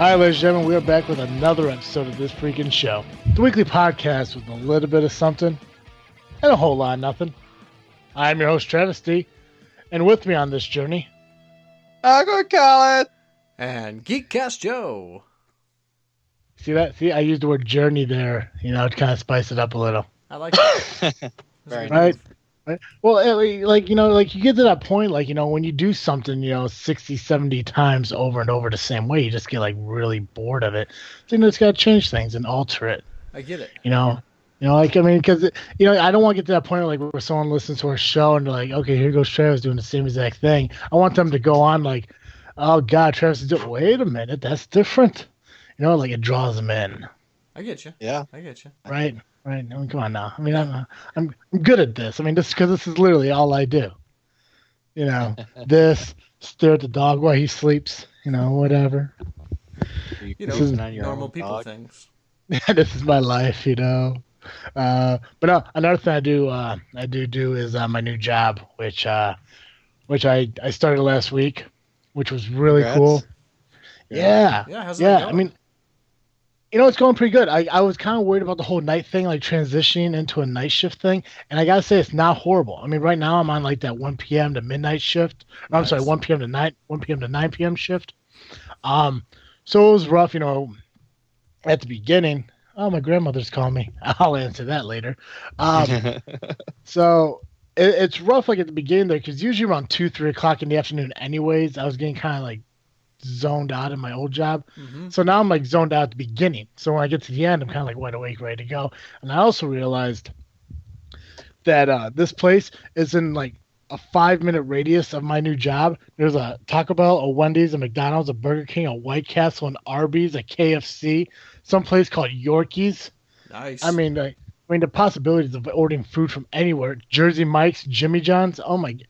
Hi, ladies and gentlemen. We are back with another episode of This Freakin Show, the weekly podcast with a little bit of something and a whole lot of nothing. I'm your host, Travis D, and with me on this journey, Uncle Colin and Geek Cast Joe. See that? See, I used the word journey there, to kind of spice it up a little. I like it. Right? Well, like you get to that point, when you do something, 60, 70 times over and over the same way, you just get really bored of it. So, it's got to change things and alter it. I get it. Because I don't want to get to that point where someone listens to our show and they're like, okay, here goes Travis doing the same exact thing. I want them to go on oh God, Travis is doing. Wait a minute, that's different. It draws them in. I get you. Yeah, I get you. Right. Come on now. I'm good at this. Just because this is literally all I do. This, stare at the dog while he sleeps. Whatever. This is normal people dog. Things. This is my life. But no, another thing I do is my new job, which I started last week, which was really cool. Yeah. How's that going? It's going pretty good. I was kind of worried about the whole night thing, transitioning into a night shift thing, and I gotta say it's not horrible. Right now I'm on that 1 p.m. to midnight shift. Nice. I'm sorry, 1 p.m. to 9 p.m. shift. So it was rough, at the beginning. Oh, my grandmother's calling me. I'll answer that later. So it's rough at the beginning there, because usually around 2, 3 o'clock in the afternoon anyways, I was getting kind of zoned out in my old job. Mm-hmm. So now I'm zoned out at the beginning. So when I get to the end, I'm kind of wide awake, ready to go. And I also realized that this place is in a 5-minute radius of my new job. There's a Taco Bell, a Wendy's, a McDonald's, a Burger King, a White Castle, an Arby's, a KFC, some place called Yorkies. Nice. The possibilities of ordering food from anywhere. Jersey Mike's, Jimmy John's,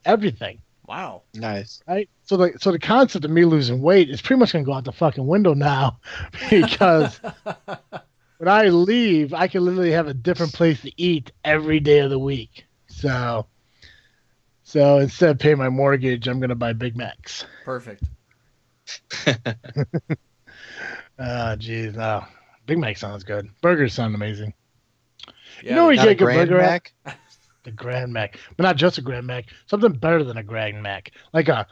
everything. Wow. Nice. Right? So the concept of me losing weight is pretty much going to go out the fucking window now, because when I leave, I can literally have a different place to eat every day of the week. So instead of paying my mortgage, I'm going to buy Big Macs. Perfect. Oh, geez. Oh, Big Mac sounds good. Burgers sound amazing. Yeah, where you get a good burger Mac? The Grand Mac, but not just a Grand Mac. Something better than a Grand Mac, like a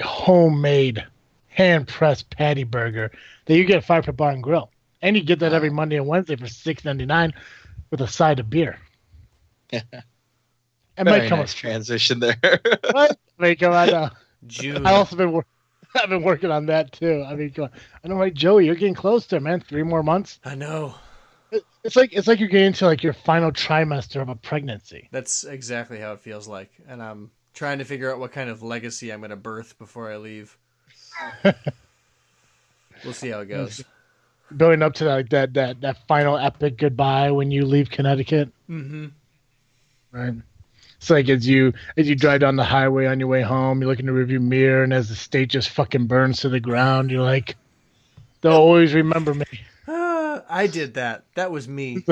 homemade, hand pressed patty burger that you get at Firepit Bar and Grill, and you get that every Monday and Wednesday for $6.99 with a side of beer. Very nice transition there. What? Come on. June. I've been working on that too. Come on. I know, right, Joey? You're getting close there, man. 3 more months. I know. It's like you're getting to your final trimester of a pregnancy. That's exactly how it feels like, and I'm trying to figure out what kind of legacy I'm going to birth before I leave. We'll see how it goes. Building up to that final epic goodbye when you leave Connecticut. Mm-hmm. Right. It's as you drive down the highway on your way home, you look in the rearview mirror, and as the state just fucking burns to the ground, you're like, they'll always remember me. I did that. That was me.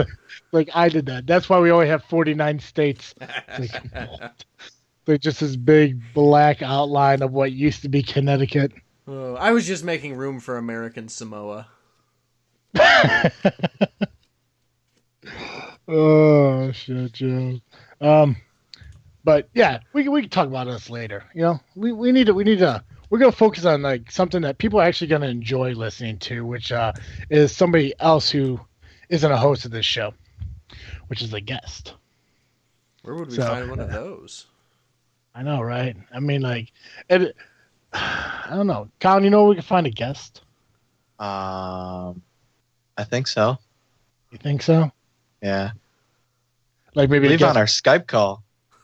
I did that. That's why we only have 49 states. Just this big black outline of what used to be Connecticut. Oh, I was just making room for American Samoa. Oh, shit, Joe. But yeah, we can talk about this later. We need to. We're going to focus on something that people are actually going to enjoy listening to, which is somebody else who isn't a host of this show, which is a guest. Where would we find one of those? I know, right? I don't know. Colin, where we can find a guest? I think so. You think so? Yeah. Maybe leave on our Skype call.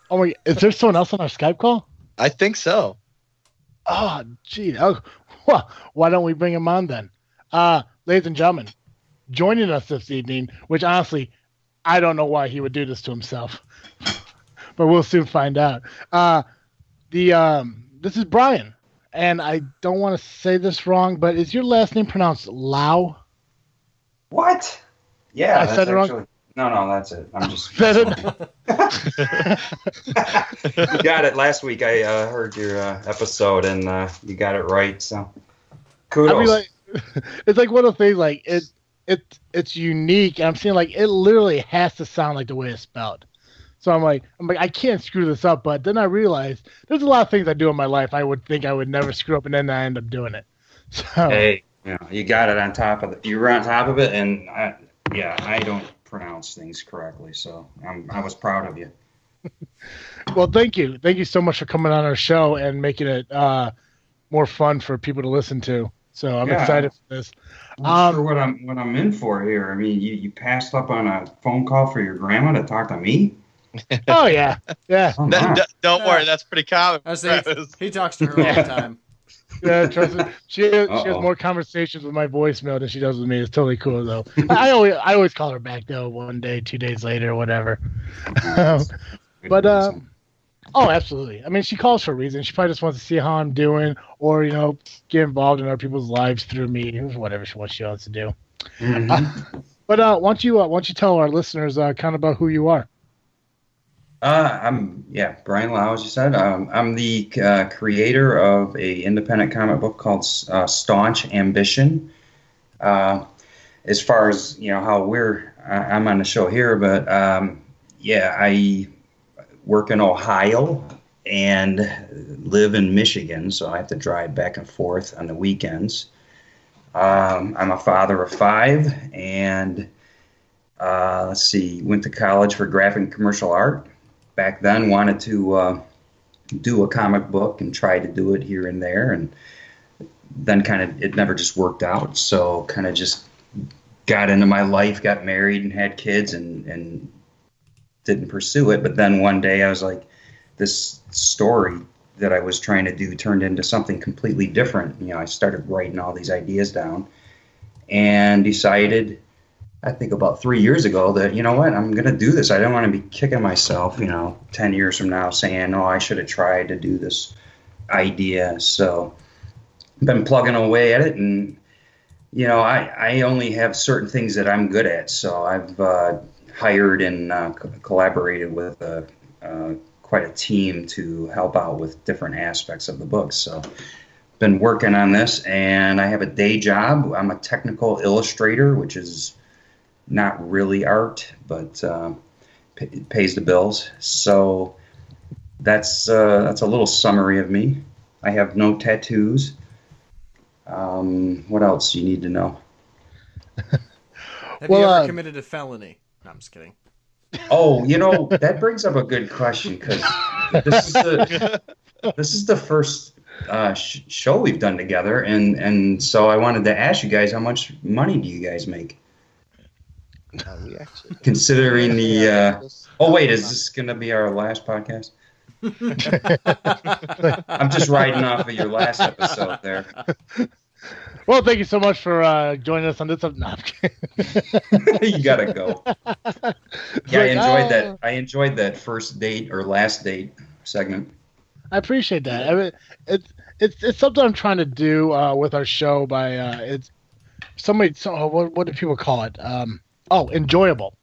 Oh my! Is there someone else on our Skype call? I think so. Oh, gee. Oh, well, why don't we bring him on then? Ladies and gentlemen, joining us this evening, which honestly, I don't know why he would do this to himself, but we'll soon find out. This is Brian, and I don't want to say this wrong, but is your last name pronounced Lau? What? Yeah, I said it wrong. No, that's it. I'm just. You got it last week. I heard your episode, and you got it right. So, kudos. it's like one of the things like it's unique. And I'm saying like it literally has to sound like the way it's spelled. So I'm like I can't screw this up. But then I realized there's a lot of things I do in my life I would think I would never screw up, and then I end up doing it. So Hey, you got it on top of it. You were on top of it, and I don't pronounce things correctly, so I was proud of you. Well, thank you so much for coming on our show and making it more fun for people to listen to. So I'm excited for this. I'm sure what I'm in for here. I mean, you passed up on a phone call for your grandma to talk to me. Oh yeah. Oh, Don't worry, that's pretty common. He talks to her all the time. Yeah, trust me. She has more conversations with my voicemail than she does with me. It's totally cool though. I always call her back though. 1 day, 2 days later, whatever. But oh, absolutely. I mean, she calls for a reason. She probably just wants to see how I'm doing, or get involved in other people's lives through me, whatever she wants to do. Mm-hmm. But why don't you tell our listeners kind of about who you are? I'm Brian Lau, as you said. I'm the creator of a independent comic book called Staunch Ambition. As far as how I'm on the show here, but I work in Ohio and live in Michigan, so I have to drive back and forth on the weekends. I'm a father of 5, and went to college for graphic and commercial art. Back then, wanted to do a comic book and try to do it here and there, and then it never just worked out. So kind of just got into my life, got married, and had kids, and didn't pursue it. But then one day I was like, this story that I was trying to do turned into something completely different. I started writing all these ideas down and decided, I think about 3 years ago, that, I'm going to do this. I don't want to be kicking myself, 10 years from now saying, I should have tried to do this idea. So I've been plugging away at it, and, I only have certain things that I'm good at. So I've hired and collaborated with quite a team to help out with different aspects of the book. So been working on this, and I have a day job. I'm a technical illustrator, which is not really art, but it pays the bills. So that's a little summary of me. I have no tattoos. What else do you need to know? Have you ever committed a felony? No, I'm just kidding. Oh, that brings up a good question, because this is the first show we've done together, and so I wanted to ask you guys, how much money do you guys make? Considering the wait, is this gonna be our last podcast? I'm just riding off of your last episode there. Well, thank you so much for joining us on this. No, You gotta go. Yeah, I enjoyed that first date or last date segment. I appreciate that. I mean, it's something I'm trying to do with our show. By it's somebody. So what do people call it? Enjoyable.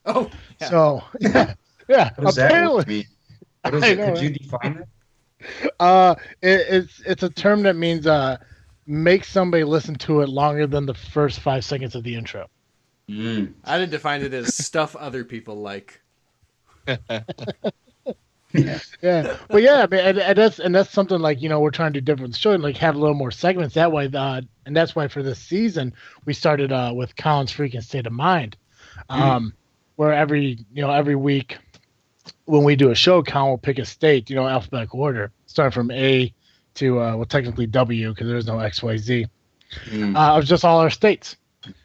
Oh, yeah. So yeah. What does that mean? What is it? Could you define that? It's a term that means make somebody listen to it longer than the first 5 seconds of the intro. I did define it as stuff other people like. Yeah, but yeah, I mean, and that's something like we're trying to do different show and like have a little more segments that way. And that's why for this season we started with Colin's Freakin' State of Mind, where every week when we do a show, Colin will pick a state, alphabetical order, starting from A to technically W, because there's no X, Y, Z. Of just all our states.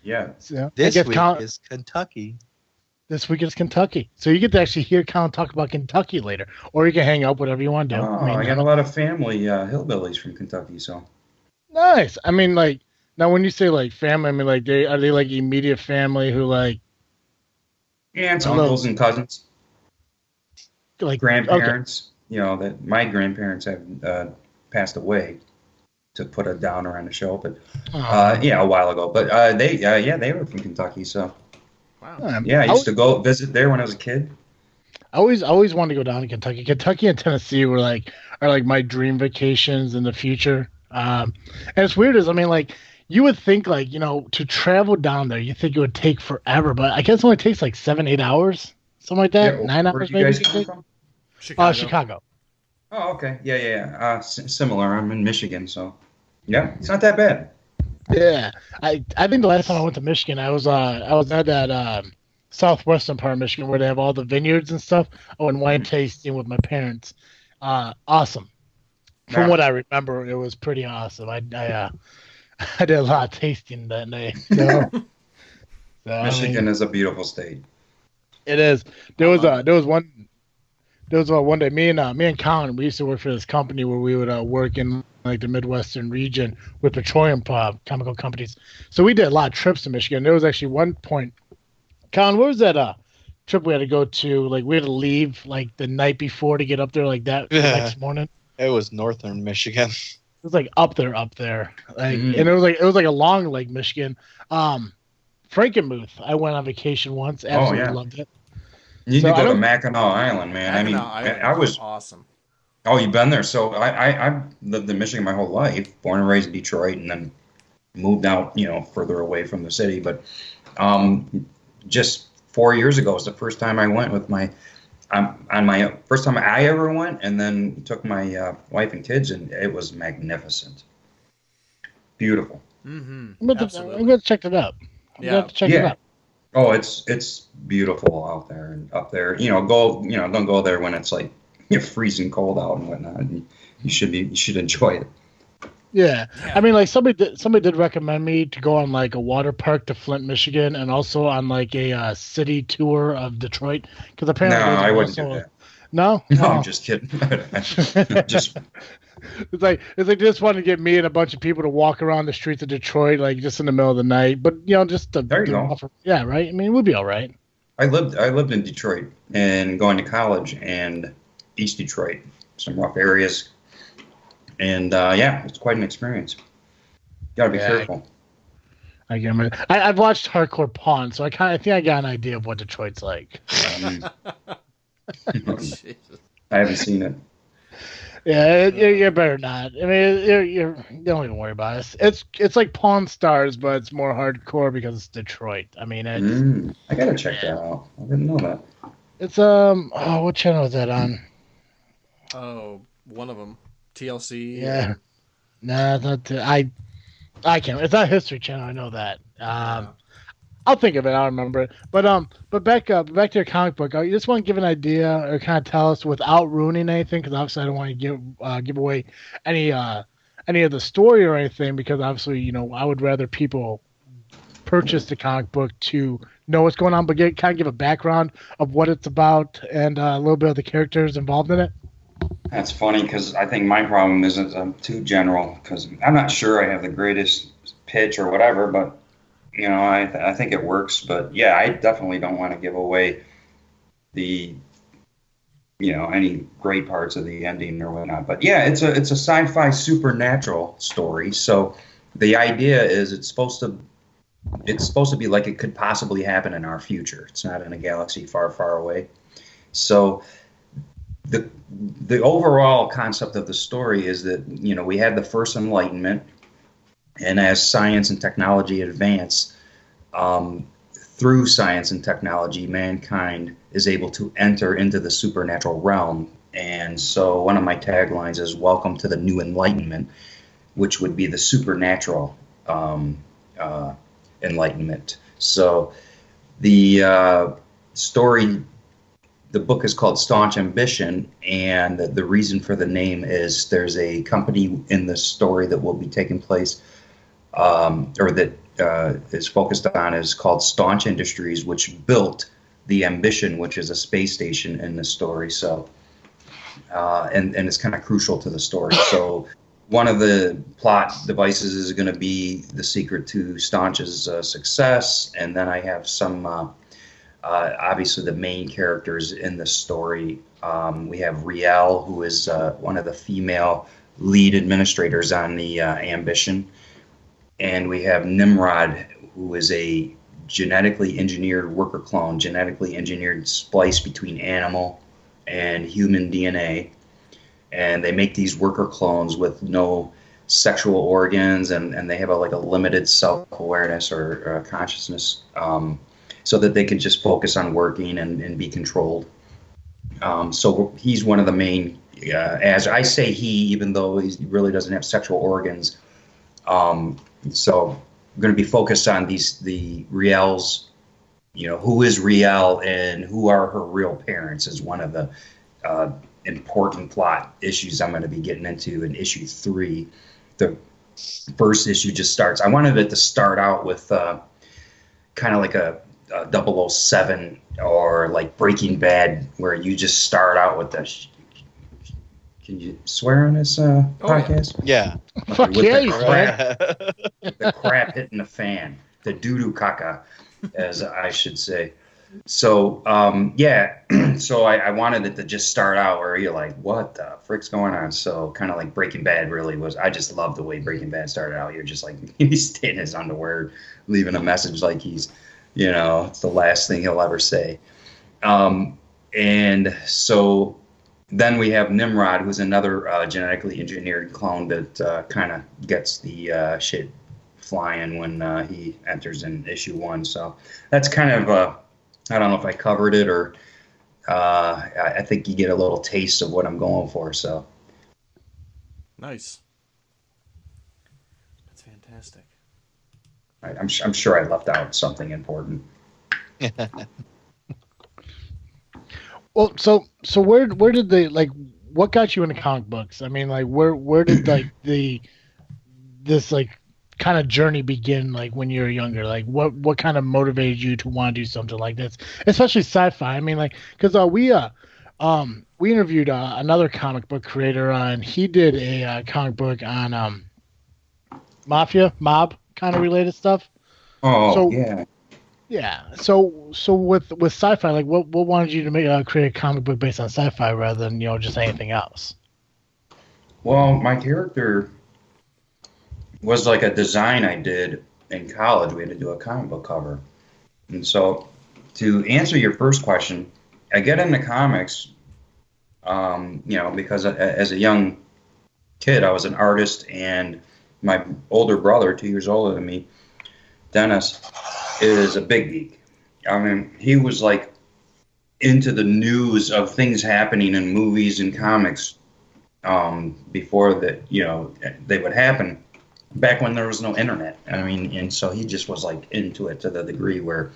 Yeah. So, this week is Kentucky. This week is Kentucky. So you get to actually hear Colin talk about Kentucky later. Or you can hang up, whatever you want to do. I got a lot of family, hillbillies from Kentucky, so. Nice. I mean, like, now when you say, like, family, I mean, like, are they, like, immediate family who, like... Aunts, uncles, and cousins. Like grandparents. Okay. That my grandparents have passed away, to put a downer on the show, but, a while ago. But they were from Kentucky, so... Wow. Yeah, I used to go visit there when I was a kid. I always wanted to go down to Kentucky. Kentucky and Tennessee are like my dream vacations in the future. And it's weird, I mean, like, you would think like, to travel down there, you think it would take forever, but I guess it only takes like 7-8 hours, something like that. Yeah, 9 hours where'd you maybe. guys come from? Chicago. Chicago. Oh, okay. Yeah. Similar. I'm in Michigan, so yeah, it's not that bad. Yeah, I think the last time I went to Michigan, I was at that southwestern part of Michigan where they have all the vineyards and stuff. Oh, and wine tasting with my parents. Awesome. From Yeah. what I remember, it was pretty awesome. I I did a lot of tasting that night. So, Michigan is a beautiful state. it is. There was one day me and Colin, we used to work for this company where we would work in like the Midwestern region with petroleum chemical companies. So we did a lot of trips to Michigan. There was actually one point, Colin, what was that trip we had to go to? Like we had to leave like the night before to get up there like that the next morning. It was northern Michigan. It was like up there, like, and it was like a long Lake Michigan. Frankenmuth. I went on vacation once. Absolutely loved it. You need to go to Mackinac Island, man. Mackinac I Island was awesome. Oh, you've been there. So I've lived in Michigan my whole life, born and raised in Detroit, and then moved out, further away from the city. But just 4 years ago was the first time I went with my first time I ever went, and then took my wife and kids, and it was magnificent, beautiful. Mm-hmm. I'm going to check it out. Check it out. Oh, it's beautiful out there and up there. Don't go there when it's like freezing cold out and whatnot. You should enjoy it. Yeah. I mean, like somebody did recommend me to go on like a water park to Flint, Michigan, and also on like a city tour of Detroit because apparently I wouldn't do that. No, I'm just kidding. Just it's like they just wanted to get me and a bunch of people to walk around the streets of Detroit like just in the middle of the night, but just to there you go. Yeah, right. I mean, we'd be all right. I lived in Detroit and going to college and East Detroit, some rough areas. And it's quite an experience. Gotta be careful. I've watched Hardcore Pawn, so I think I got an idea of what Detroit's like. I haven't seen it. Yeah, you better not. I mean, you don't even worry about it. It's like Pawn Stars, but it's more hardcore because it's Detroit. I mean, I gotta check that out. I didn't know that. It's what channel is that on? Oh, one of them. TLC. Yeah. Nah, not I can't. It's not History Channel. I know that. I'll think of it. I'll remember it. But back to your comic book. You just want to give an idea or kind of tell us without ruining anything, because obviously I don't want to give away any of the story or anything, because obviously I would rather people purchase the comic book to know what's going on, but kind of give a background of what it's about and a little bit of the characters involved in it. That's funny because I think my problem isn't I'm too general because I'm not sure I have the greatest pitch or whatever, but I think it works. But yeah, I definitely don't want to give away the any great parts of the ending or whatnot. But yeah, it's a sci-fi supernatural story. So the idea is it's supposed to be like it could possibly happen in our future. It's not in a galaxy far, far away. So the overall concept of the story is that we had the first Enlightenment, and as science and technology advance, through science and technology, mankind is able to enter into the supernatural realm. And so one of my taglines is "Welcome to the New Enlightenment," which would be the supernatural enlightenment. So the story. The book is called Staunch Ambition, and the reason for the name is there's a company in the story that will be taking place, or that is focused on, is called Staunch Industries, which built the Ambition, which is a space station in the story. So, and it's kind of crucial to the story. So, one of the plot devices is going to be the secret to Staunch's success, and then I have some. Obviously, the main characters in the story, we have Riel, who is one of the female lead administrators on the Ambition, and we have Nimrod, who is a genetically engineered worker clone, genetically engineered splice between animal and human DNA, and they make these worker clones with no sexual organs, and they have like a limited self-awareness or consciousness, so that they can just focus on working and be controlled. So he's one of the main, as I say he, even though he really doesn't have sexual organs. So we're going to be focused on the Riel's, who is Riel and who are her real parents is one of the important plot issues I'm going to be getting into in issue 3. The first issue just starts. I wanted it to start out with kind of like a 007 or like Breaking Bad, where you just start out with the. Can you swear on this podcast? Yeah. Fuck yeah, you swear. The crap hitting the fan, the doo-doo caca, as I should say. So, so I wanted it to just start out where you're like, what the frick's going on? So kind of like Breaking Bad really was. I just love the way Breaking Bad started out. You're just like, he's staying in his underwear, leaving a message like he's, it's the last thing he'll ever say. And so then we have Nimrod, who's another genetically engineered clone that kind of gets the shit flying when he enters in issue 1. So that's kind of, I don't know if I covered it or I think you get a little taste of what I'm going for. So nice. That's fantastic. I'm sure I left out something important. Well, so where did they what got you into comic books? I mean, like where did this kind of journey begin? Like when you were younger, like what kind of motivated you to want to do something like this, especially sci-fi? I mean, like because we interviewed another comic book creator and he did a comic book on mob kind of related stuff. Oh, so, yeah. Yeah. So with sci-fi, like what wanted you to create a comic book based on sci-fi rather than just anything else? Well, my character was like a design I did in college. We had to do a comic book cover, and so to answer your first question, I get into comics, because as a young kid I was an artist, and my older brother, 2 years older than me, Dennis, is a big geek. I mean, he was like into the news of things happening in movies and comics before that, they would happen back when there was no internet. I mean, and so he just was like into it to the degree where,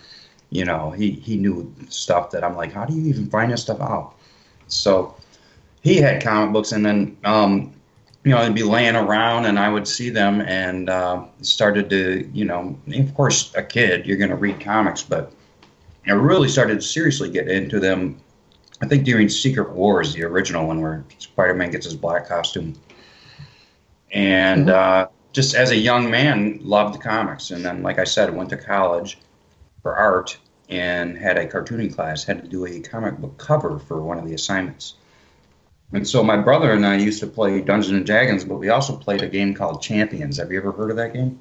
he knew stuff that I'm like, how do you even find this stuff out? So he had comic books, and then, they'd be laying around and I would see them and started to, of course, a kid, you're going to read comics, but I really started to seriously get into them, I think during Secret Wars, the original one where Spider-Man gets his black costume. And just as a young man, loved comics. And then, like I said, went to college for art and had a cartooning class, had to do a comic book cover for one of the assignments. And so my brother and I used to play Dungeons and Dragons, but we also played a game called Champions. Have you ever heard of that game?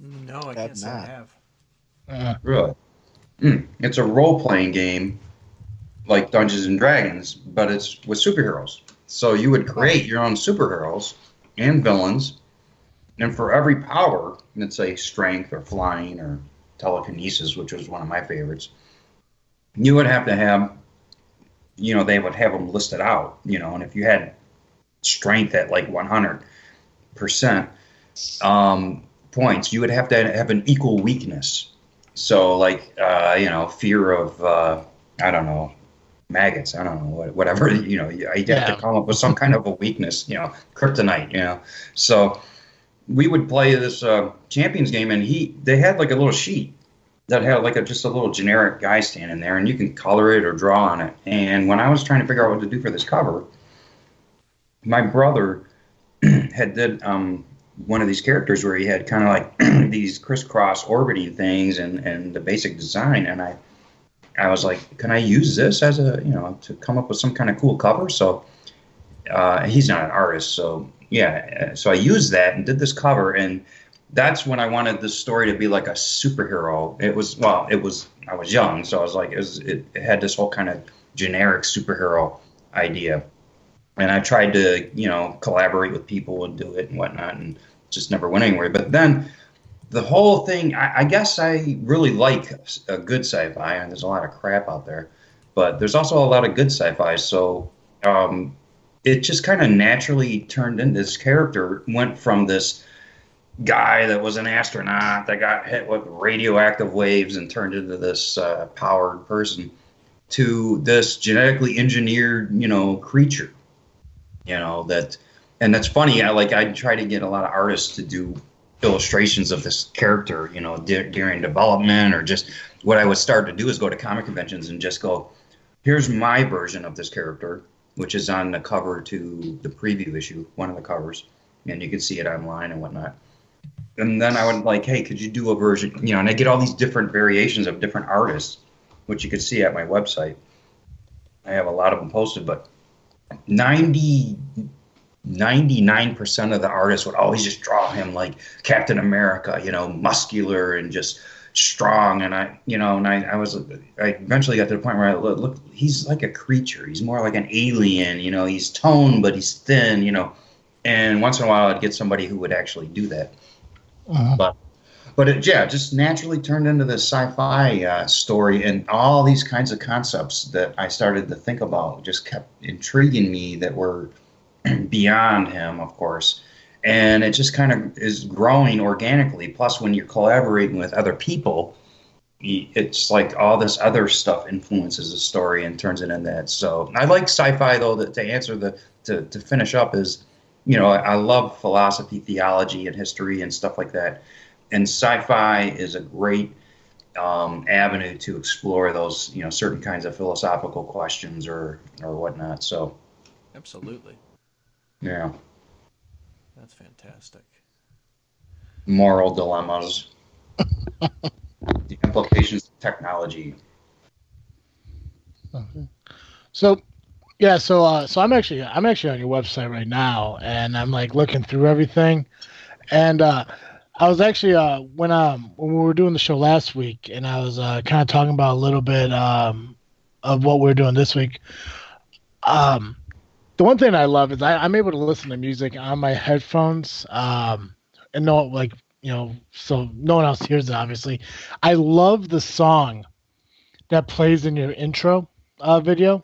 No, I can't say I have. Really? It's a role-playing game like Dungeons and Dragons, but it's with superheroes. So you would create your own superheroes and villains, and for every power, let's say strength or flying or telekinesis, which was one of my favorites, you would have to have, they would have them listed out, and if you had strength at like 100% points, you would have to have an equal weakness. So like, fear of, I don't know, maggots, I don't know, whatever, you'd have to come up with some kind of a weakness, kryptonite, So we would play this Champions game, and they had like a little sheet that had like just a little generic guy standing there, and you can color it or draw on it. And when I was trying to figure out what to do for this cover, my brother had did one of these characters where he had kind of like these crisscross orbiting things and the basic design, and I was like, can I use this as to come up with some kind of cool cover? So he's not an artist, so so I used that and did this cover, and that's when I wanted this story to be like a superhero. I was young, so I was like, it had this whole kind of generic superhero idea. And I tried to, collaborate with people and do it and whatnot, and just never went anywhere. But then the whole thing, I guess I really like a good sci-fi, and there's a lot of crap out there, but there's also a lot of good sci-fi. So it just kind of naturally turned into this character, went from this guy that was an astronaut that got hit with radioactive waves and turned into this powered person to this genetically engineered, creature, and that's funny. I try to get a lot of artists to do illustrations of this character, during development, or just what I would start to do is go to comic conventions and just go, here's my version of this character, which is on the cover to the preview issue, one of the covers, and you can see it online and whatnot. And then I would like, hey, could you do a version, and I get all these different variations of different artists, which you could see at my website. I have a lot of them posted, but 99% of the artists would always just draw him like Captain America, muscular and just strong. And I eventually got to the point where I look, he's like a creature. He's more like an alien, he's toned, but he's thin, and once in a while I'd get somebody who would actually do that. But it just naturally turned into this sci-fi story, and all these kinds of concepts that I started to think about just kept intriguing me that were beyond him, of course. And it just kind of is growing organically. Plus, when you're collaborating with other people, it's like all this other stuff influences the story and turns it into that. So I like sci-fi, though, that to answer to finish up is, I love philosophy, theology, and history and stuff like that. And sci-fi is a great avenue to explore those, certain kinds of philosophical questions or whatnot. So, absolutely. Yeah. That's fantastic. Moral dilemmas. The implications of technology. Okay. So I'm actually on your website right now, and I'm like looking through everything, and I was actually when we were doing the show last week, and I was kind of talking about a little bit of what we're doing this week. The one thing I love is I'm able to listen to music on my headphones, and so no one else hears it. Obviously, I love the song that plays in your intro video.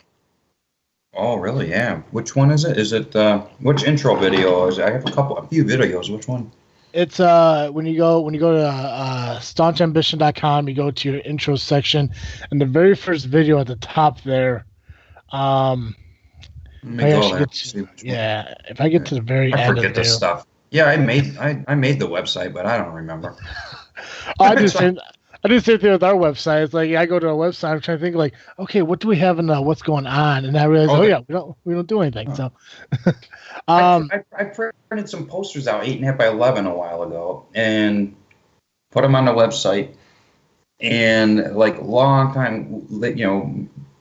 Oh, really? Yeah. Which one is it? Is it which intro video is it? I have a few videos. Which one? It's when you go to staunchambition.com, you go to your intro section, and the very first video at the top there. If I get to the very end, I forget this stuff. Yeah, I made the website, but I don't remember. I do the same thing with our website. It's like I go to our website, I'm trying to think like, okay, what do we have in what's going on? And I realize, we don't do anything. So I printed some posters out 8.5 by 11 a while ago and put them on the website. And like long time,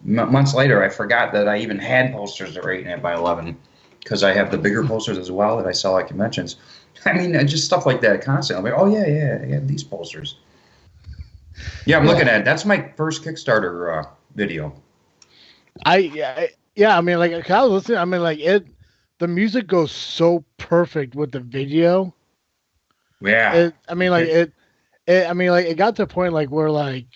months later, I forgot that I even had posters that were 8.5 by 11 because I have the bigger posters as well that I sell at conventions. I mean, just stuff like that constantly. I'm like, oh yeah, these posters. Yeah, I'm looking at it. That's my first Kickstarter video. I mean, like I was listening. I mean, like the music goes so perfect with the video. Yeah. It got to a point like where I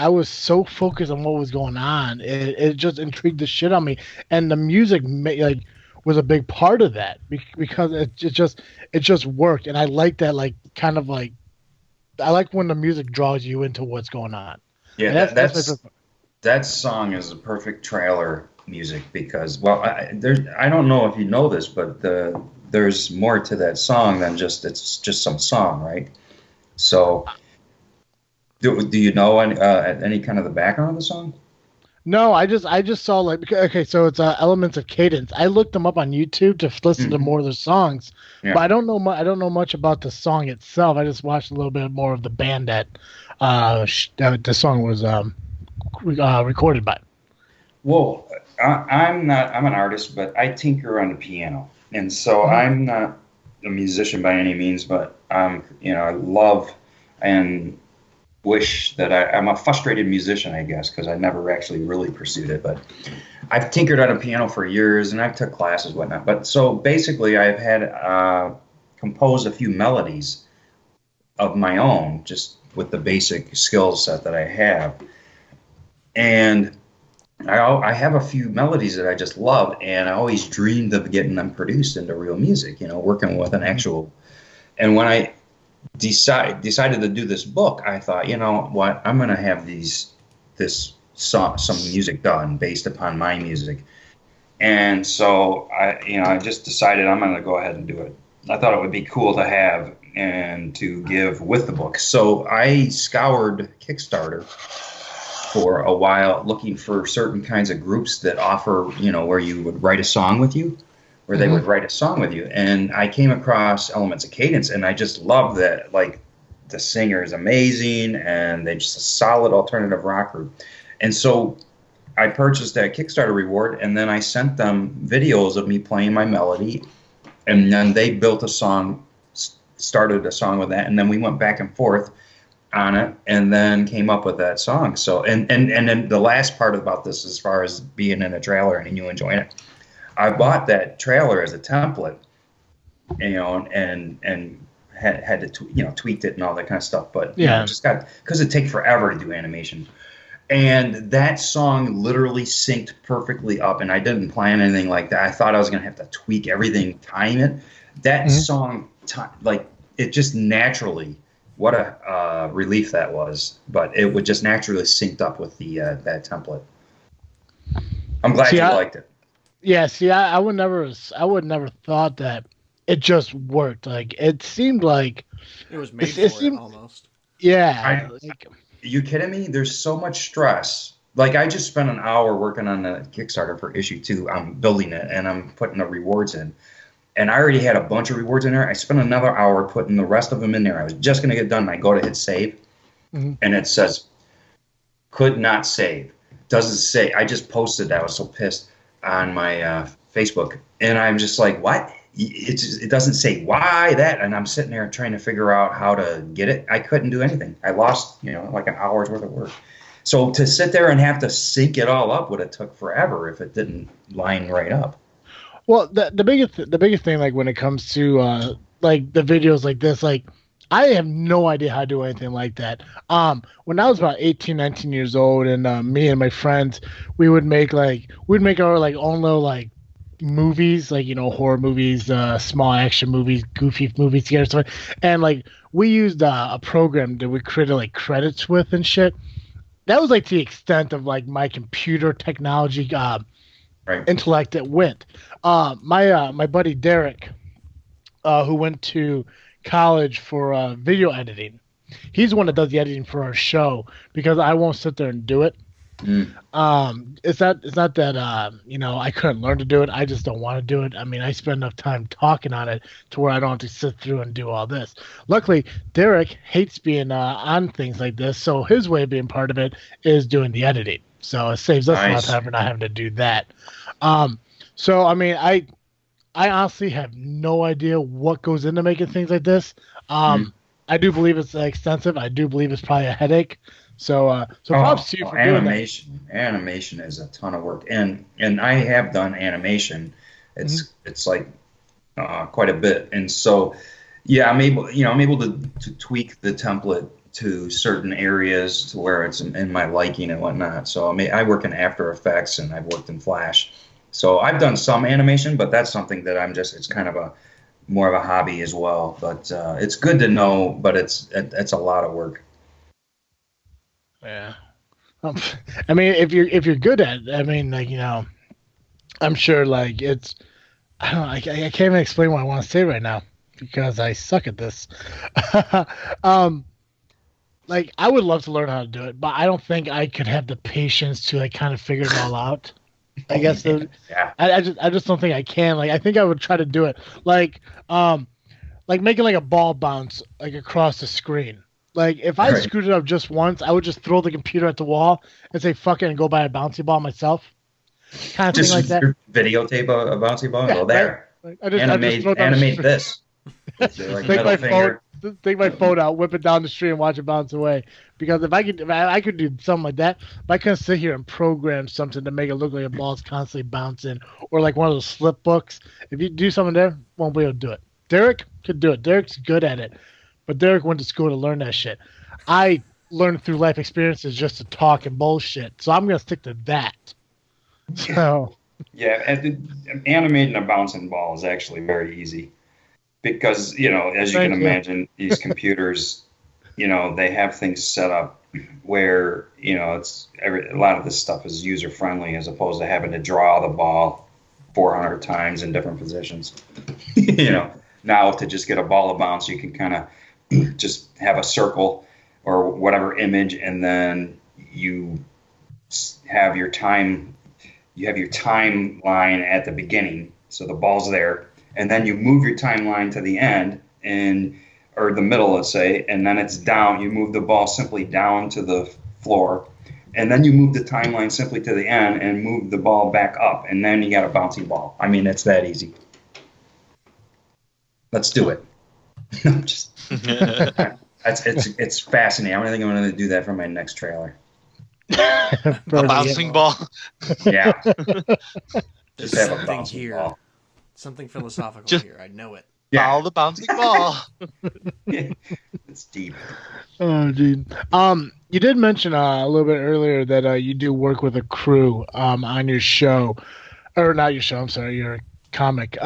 was so focused on what was going on. It just intrigued the shit on me, and the music was a big part of that because it just worked, and I like that I like when the music draws you into what's going on. Yeah, that song is the perfect trailer music because I don't know if you know this, but there's more to that song than it's just some song, right? So. Do you know any kind of the background of the song? No, I just saw so it's elements of cadence. I looked them up on YouTube to listen to more of the songs, but I don't know much about the song itself. I just watched a little bit more of the band that the song was recorded by. Well, I'm an artist, but I tinker on the piano, and so I'm not a musician by any means, but I love and wish that I'm a frustrated musician, I guess, because I never actually really pursued it. But I've tinkered on a piano for years, and I've took classes, whatnot. But so basically, I've had composed a few melodies of my own, just with the basic skill set that I have. And I have a few melodies that I just love, and I always dreamed of getting them produced into real music, working with an actual. And when I decided to do this book, I thought, you know what, I'm going to have some music done based upon my music. And so I just decided I'm going to go ahead and do it. I thought it would be cool to have and to give with the book. So I scoured Kickstarter for a while, looking for certain kinds of groups that offer, where you would write a song with you, where they would write a song with you. And I came across Elements of Cadence, and I just love that. Like, the singer is amazing, and they're just a solid alternative rock group. And so I purchased that Kickstarter reward, and then I sent them videos of me playing my melody, and then they built a song, started a song with that, and then we went back and forth on it, and then came up with that song. So and then the last part about this, as far as being in a trailer and you enjoying it, I bought that trailer as a template, and had to tweaked it and all that kind of stuff. But just because it takes forever to do animation. And that song literally synced perfectly up, and I didn't plan anything like that. I thought I was gonna have to tweak everything, time it. That song, it just naturally. What a relief that was, but it would just naturally synced up with the that template. I'm glad you liked it. Yeah, see, I would never thought that it just worked. Like, it seemed like it was made for it almost. Yeah. Are you kidding me? There's so much stress. Like, I just spent an hour working on the Kickstarter for issue 2. I'm building it, and I'm putting the rewards in. And I already had a bunch of rewards in there. I spent another hour putting the rest of them in there. I was just going to get done. And I go to hit save, and it says, could not save. Doesn't say. I just posted that. I was so pissed on my Facebook. And I'm just like, what? It doesn't say why that. And I'm sitting there trying to figure out how to get it. I couldn't do anything. I lost, like an hour's worth of work. So to sit there and have to sync it all up would have took forever if it didn't line right up. Well, the biggest thing, like, when it comes to like the videos like this, like, I have no idea how to do anything like that. When I was about 18, 19 years old, and me and my friends, we'd make our like own little like movies, like, horror movies, small action movies, goofy movies together, stuff. And like, we used a program that we created like credits with and shit. That was like the extent of like my computer technology intellect that went. My buddy Derek, who went to college for video editing, he's the one that does the editing for our show, because I won't sit there and do it. It's not that I couldn't learn to do it. I just don't want to do it. I mean, I spend enough time talking on it to where I don't have to sit through and do all this. Luckily, Derek hates being on things like this, so his way of being part of it is doing the editing. So it saves us a lot of time for not having to do that. So I mean, I honestly have no idea what goes into making things like this. I do believe it's extensive. I do believe it's probably a headache. So props to you for doing that. Animation is a ton of work, and I have done animation. It's like quite a bit, and so I'm able to tweak the template to certain areas to where it's in my liking and whatnot. So I work in After Effects, and I've worked in Flash. So I've done some animation, but that's something that it's kind of more of a hobby as well. But it's good to know, but it's a lot of work. Yeah. I mean, if you're good at it, I mean, like, I'm sure, like, it's, I don't know, I can't even explain what I want to say right now because I suck at this. Like, I would love to learn how to do it, but I don't think I could have the patience to, like, kind of figure it all out. I guess I just don't think I can. Like, I think I would try to do it like making like a ball bounce like across the screen. Like, if I screwed it up just once, I would just throw the computer at the wall and say fuck it and go buy a bouncy ball myself. Kind of just thing like that. Videotape a bouncy ball and go there. Right. Animate this. Like my phone, take my phone out, whip it down the street, and watch it bounce away. Because if I could do something like that, if I couldn't sit here and program something to make it look like a ball's constantly bouncing, or like one of those slip books. If you do something there, won't be able to do it. Derek could do it. Derek's good at it, but Derek went to school to learn that shit. I learned through life experiences just to talk and bullshit, so I'm gonna stick to that. So. Yeah, and animating a bouncing ball is actually very easy because, as you can imagine, these computers, they have things set up where, a lot of this stuff is user friendly as opposed to having to draw the ball 400 times in different positions. Now to just get a ball to bounce, you can kind of just have a circle or whatever image, and then you have your time. You have your timeline at the beginning, so the ball's there, and then you move your timeline to the end, or the middle, let's say, and then it's down. You move the ball simply down to the floor, and then you move the timeline simply to the end and move the ball back up, and then you got a bouncing ball. I mean, it's that easy. Let's do it. It's fascinating. I think I'm going to do that for my next trailer. A bouncing ball. Yeah. There's Just have a something bouncing here. ball. Something philosophical here. I know it. Follow the bouncing ball. It's deep. Oh, dude. You did mention a little bit earlier that you do work with a crew on your show, or not your show. I'm sorry, your comic.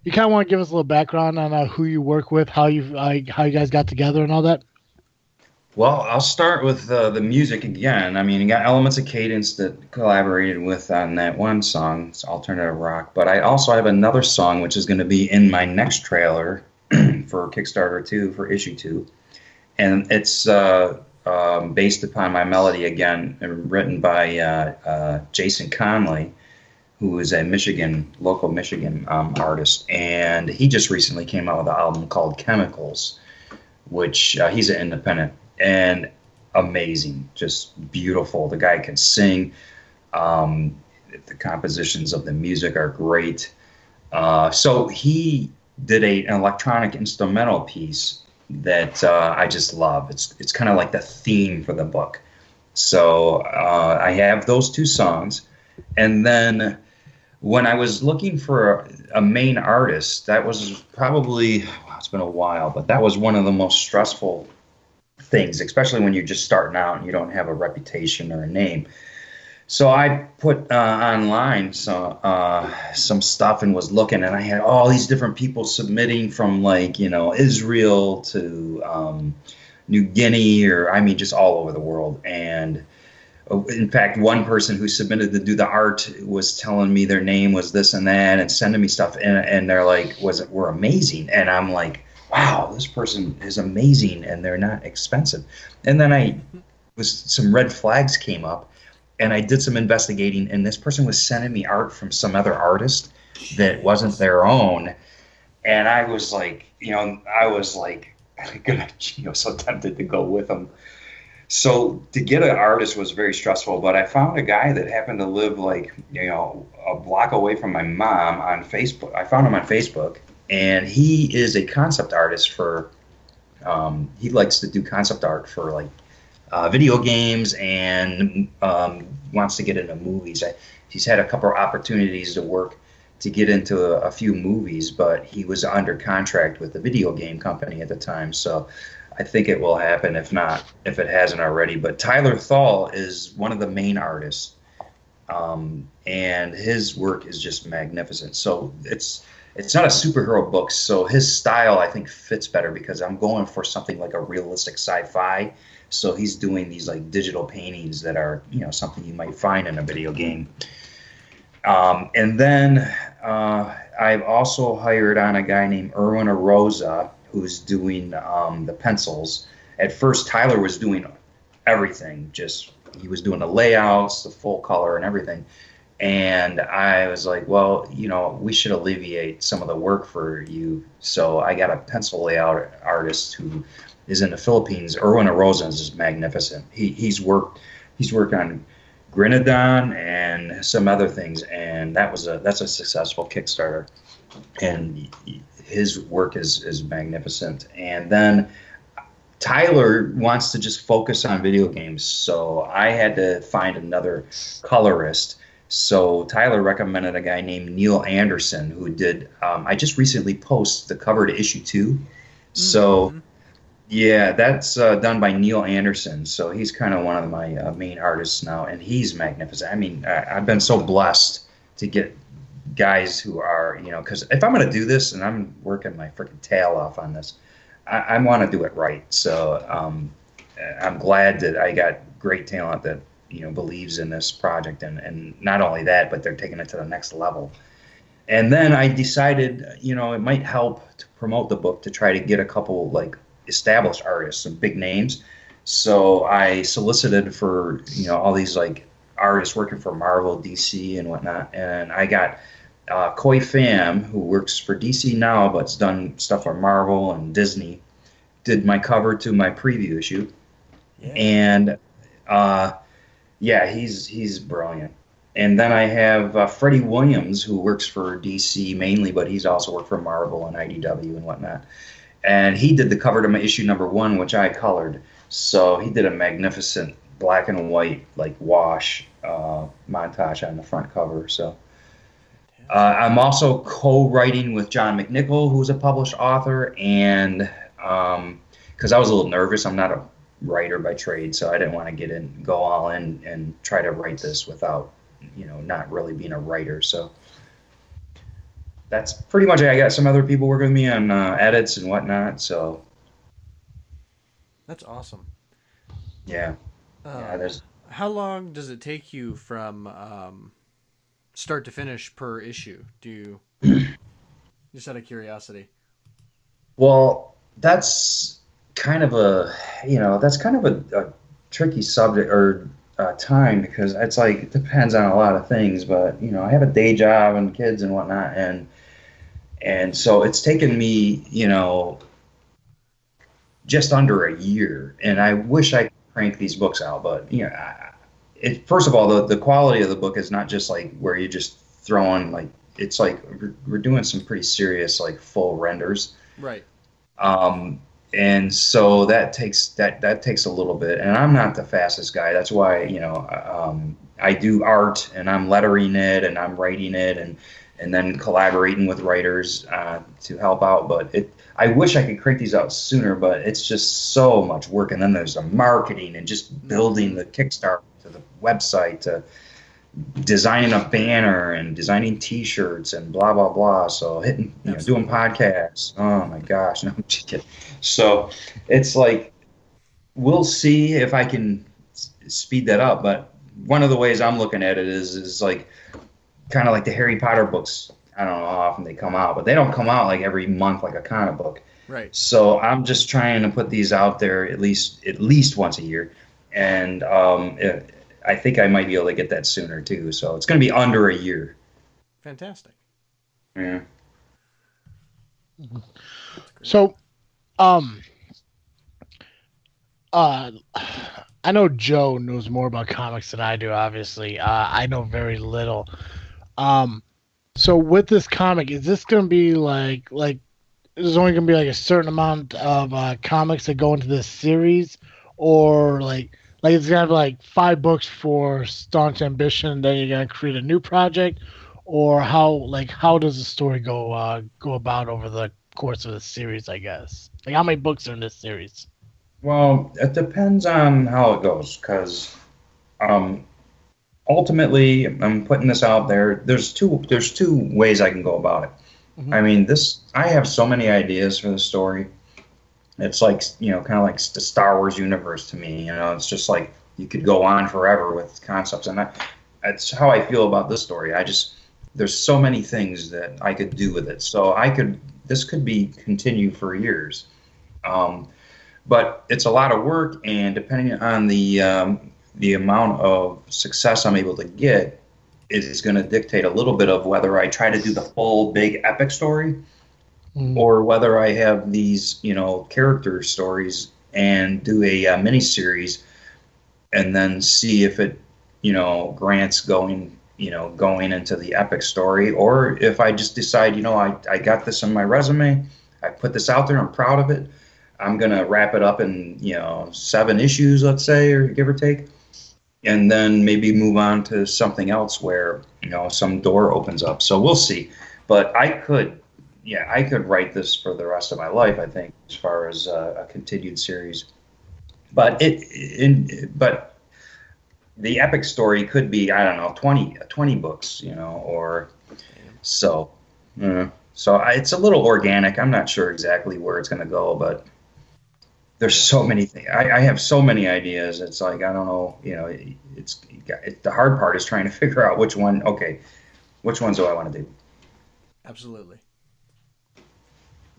You kind of want to give us a little background on who you work with, how you guys got together, and all that. Well, I'll start with the music again. I mean, you got Elements of Cadence that collaborated with on that one song. It's alternative rock. But I also have another song which is going to be in my next trailer for Kickstarter 2, for issue 2. And it's based upon my melody again, written by Jason Conley, who is a local Michigan artist. And he just recently came out with an album called Chemicals, which he's an independent. And amazing, just beautiful. The guy can sing. The compositions of the music are great. So he did an electronic instrumental piece that I just love. It's kind of like the theme for the book. So I have those two songs. And then when I was looking for a main artist, that was probably, it's been a while, but that was one of the most stressful things, especially when you're just starting out and you don't have a reputation or a name. So I put online some stuff and was looking, and I had all these different people submitting from Israel to New Guinea, just all over the world. And in fact, one person who submitted to do the art was telling me their name was this and that and sending me stuff, and they're like, we're amazing. And I'm like, wow, this person is amazing, and they're not expensive. And then some red flags came up, and I did some investigating, and this person was sending me art from some other artist that wasn't their own. And I was like, so tempted to go with them. So to get an artist was very stressful, but I found a guy that happened to live a block away from my mom on Facebook. I found him on Facebook. And he is a concept artist he likes to do concept art for video games, and wants to get into movies. He's had a couple of opportunities to get into a few movies, but he was under contract with the video game company at the time. So I think it will happen, if it hasn't already. But Tyler Thal is one of the main artists, and his work is just magnificent. So it's not a superhero book, so his style, I think, fits better because I'm going for something like a realistic sci-fi. So he's doing these digital paintings that are, something you might find in a video game. And then I've also hired on a guy named Erwin Arosa, who's doing the pencils. At first, Tyler was doing everything. He was doing the layouts, the full color, and everything. And I was like, well, we should alleviate some of the work for you. So I got a pencil layout artist who is in the Philippines. Erwin Arosa is magnificent. He's worked on Grenadon and some other things, and that's a successful Kickstarter. And his work is magnificent. And then Tyler wants to just focus on video games, so I had to find another colorist. So Tyler recommended a guy named Neil Anderson who did. I just recently posted the cover to issue 2. So yeah, that's done by Neil Anderson. So he's kind of one of my main artists now, and he's magnificent. I mean, I've been so blessed to get guys who are, because if I'm going to do this, and I'm working my freaking tail off on this, I want to do it right. So I'm glad that I got great talent that believes in this project, and not only that, but they're taking it to the next level. And then I decided, it might help to promote the book to try to get a couple like established artists, some big names. So I solicited for all these like artists working for Marvel, DC, and whatnot, and I got Koi Pham, who works for DC now, but's done stuff for Marvel and Disney, did my cover to my preview issue. Yeah. And he's brilliant. And then I have Freddie Williams, who works for DC mainly, but he's also worked for Marvel and IDW and whatnot. And he did the cover to my issue number 1, which I colored. So he did a magnificent black and white like wash montage on the front cover. So I'm also co-writing with John McNichol, who's a published author, and because I was a little nervous, I'm not a writer by trade, so I didn't want to go all in and try to write this without not really being a writer. So that's pretty much it. I got some other people working with me on edits and whatnot. So that's awesome. Yeah. How long does it take you from start to finish per issue? Do you just out of curiosity? Well, that's kind of a tricky subject or time, because it's like it depends on a lot of things. But I have a day job and kids and whatnot, and so it's taken me just under a year, and I wish I could crank these books out, but first of all, the quality of the book is not just like where you just throw in like, it's like we're doing some pretty serious like full renders, right? And so that takes a little bit, and I'm not the fastest guy. That's why I do art, and I'm lettering it, and I'm writing it, and then collaborating with writers to help out. But I wish I could crank these out sooner, but it's just so much work. And then there's the marketing and just building the Kickstarter to the website to designing a banner and designing T-shirts and blah blah blah. So doing podcasts. Oh my gosh, no, I'm just kidding. So it's like we'll see if I can speed that up. But one of the ways I'm looking at it is like kind of like the Harry Potter books. I don't know how often they come out, but they don't come out like every month like a comic book. Right. So I'm just trying to put these out there at least once a year, and I think I might be able to get that sooner too. So it's going to be under a year. Fantastic. Yeah. So, I know Joe knows more about comics than I do. Obviously, I know very little. So with this comic, is this going to be like there's only going to be like a certain amount of comics that go into this series, or like it's going to be like 5 books for Staunch Ambition, then you're going to create a new project, or how does the story go about over the course of the series, I guess? Like, how many books are in this series? Well, it depends on how it goes, because ultimately, I'm putting this out there. There's two ways I can go about it. Mm-hmm. I mean, I have so many ideas for the story. It's like, kind of like the Star Wars universe to me. It's just like you could go on forever with concepts, and that's how I feel about this story. There's so many things that I could do with it. So this could continue for years. But it's a lot of work, and depending on the amount of success I'm able to get is going to dictate a little bit of whether I try to do the full big epic story, or whether I have these, character stories and do a mini series, and then see if it, grants going, going into the epic story, or if I just decide, I got this on my resume, I put this out there, I'm proud of it, I'm going to wrap it up in, 7 issues, let's say, or give or take, and then maybe move on to something else where, some door opens up. So we'll see. But I could write this for the rest of my life, I think, as far as a continued series. But but the epic story could be, I don't know, 20 books, or so. So it's a little organic. I'm not sure exactly where it's going to go, but there's so many things. I have so many ideas. It's like, I don't know, the hard part is trying to figure out which ones do I want to do. Absolutely.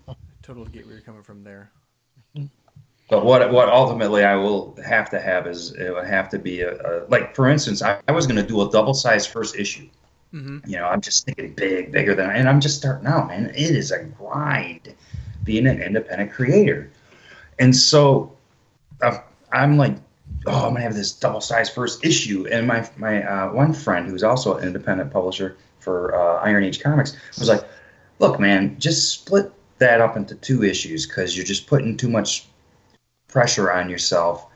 I totally get where you're coming from there. But what ultimately I will have to have is, it would have to be like, for instance, I was going to do a double-sized first issue. Mm-hmm. I'm just thinking bigger than, and I'm just starting out, man. It is a grind being an independent creator. And so I'm like, I'm going to have this double-sized first issue. And my one friend, who's also an independent publisher for Iron Age Comics, was like, look, man, just split that up into 2 issues, because you're just putting too much pressure on yourself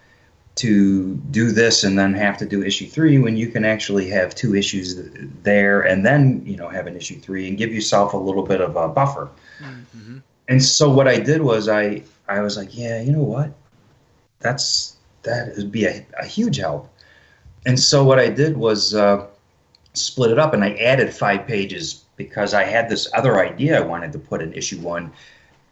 to do this and then have to do issue 3, when you can actually have 2 issues there and then have an issue 3 and give yourself a little bit of a buffer. Mm-hmm. And so what I did was I was like, yeah, you know what, that would be a huge help. And so what I did was split it up, and I added 5 pages because I had this other idea I wanted to put in issue 1.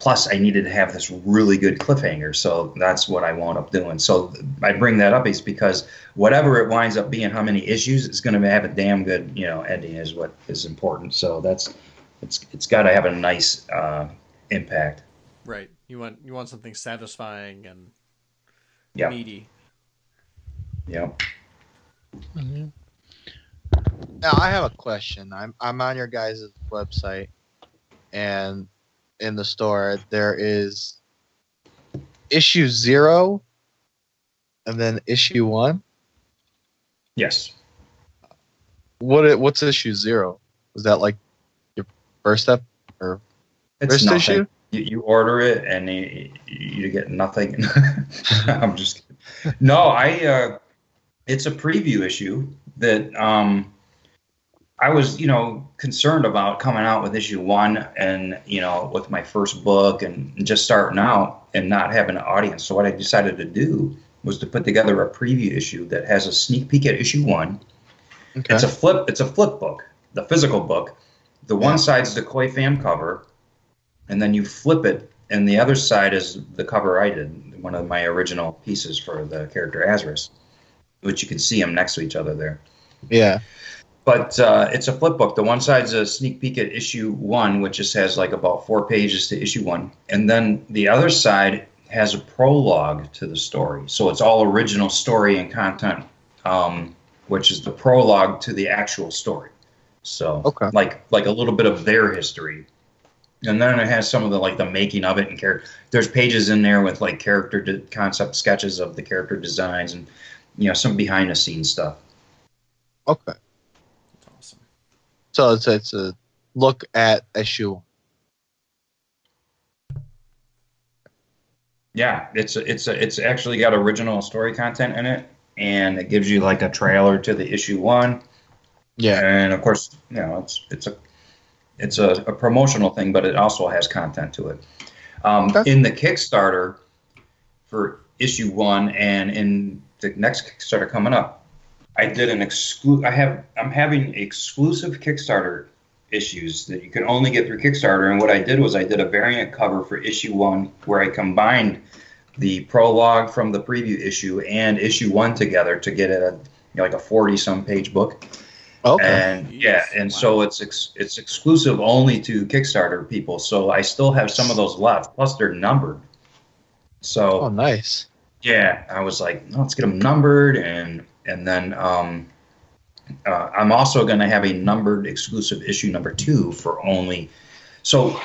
Plus, I needed to have this really good cliffhanger, so that's what I wound up doing. So I bring that up is because whatever it winds up being, how many issues, it's going to have a damn good, ending is what is important. So it's got to have a nice impact. Right. You want something satisfying and meaty. Yep. Mm-hmm. Now I have a question. I'm on your guys' website, and in the store there is issue 0 and then issue 1. Yes. What's issue 0? Was that like your first step or first issue? You order it and you get nothing. I'm just kidding. No, it's a preview issue that I was, concerned about coming out with issue 1 and, with my first book and just starting out and not having an audience. So what I decided to do was to put together a preview issue that has a sneak peek at issue 1. Okay. It's a flip book, the physical book. The one side's the Koi Fam cover, and then you flip it, and the other side is the cover I did, one of my original pieces for the character Azarus, which you can see them next to each other there. Yeah. But it's a flip book. The one side's a sneak peek at issue 1, which just has like about 4 pages to issue 1. And then the other side has a prologue to the story. So it's all original story and content, which is the prologue to the actual story. So like a little bit of their history. And then it has some of the making of it, and there's pages in there with like character concept sketches of the character designs and some behind the scenes stuff. Okay. So it's a look at issue. Yeah, it's actually got original story content in it, and it gives you like a trailer to the issue 1. Yeah, and of course, it's a promotional thing, but it also has content to it. In the Kickstarter for issue 1, and in the next Kickstarter coming up, I did I'm having exclusive Kickstarter issues that you can only get through Kickstarter. And what I did was I did a variant cover for issue 1 where I combined the prologue from the preview issue and issue 1 together to get it like a 40-some page book. Okay. And so it's exclusive only to Kickstarter people. So I still have some of those left. Plus they're numbered. So nice. Yeah, I was like, let's get them numbered, and then I'm also going to have a numbered exclusive issue number 2 for only. So